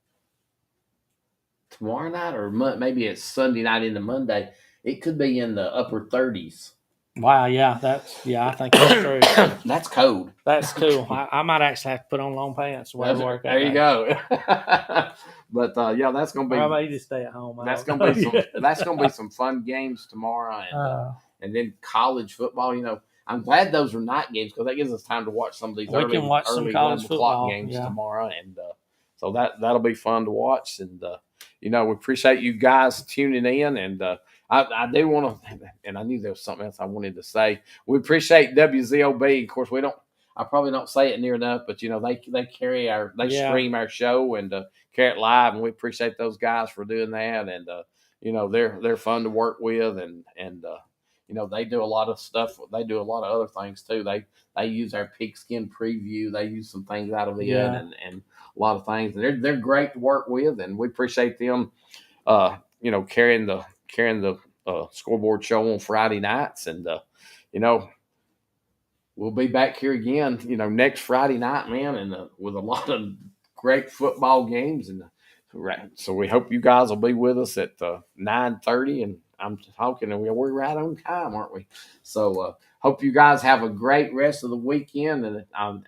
tomorrow night or maybe it's Sunday night into Monday? It could be in the upper 30s. Wow, I think that's true. That's cold. That's cool. I might actually have to put on long pants. There you go. But that's gonna be. How about you just stay at home? That's gonna be some fun games tomorrow, and then college football. I'm glad those are night games because that gives us time to watch some of these early 11 o'clock games tomorrow, and so that'll be fun to watch. And we appreciate you guys tuning in, and I do want to, and I knew there was something else I wanted to say. We appreciate WZOB. Of course, I probably don't say it near enough, but they carry stream our show and carry it live, and we appreciate those guys for doing that. And they're fun to work with, and they do a lot of stuff. They do a lot of other things too. They use our pigskin preview. They use some things out of it and a lot of things. And they're great to work with, and we appreciate them. Carrying the scoreboard show on Friday nights, and we'll be back here again, next Friday night, man, and with a lot of great football games, and so we hope you guys will be with us at 9:30. And I'm talking, and we're right on time, aren't we? So hope you guys have a great rest of the weekend, and I'm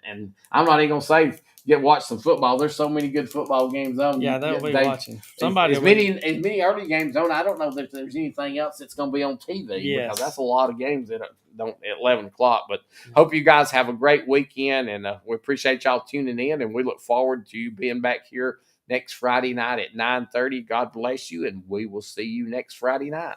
not even gonna say watch some football. There's so many good football games on. Yeah, they'll be watching. As many early games on. I don't know that there's anything else that's going to be on TV because that's a lot of games that don't at 11 o'clock. But hope you guys have a great weekend, and we appreciate y'all tuning in, and we look forward to you being back here next Friday night at 9:30. God bless you, and we will see you next Friday night.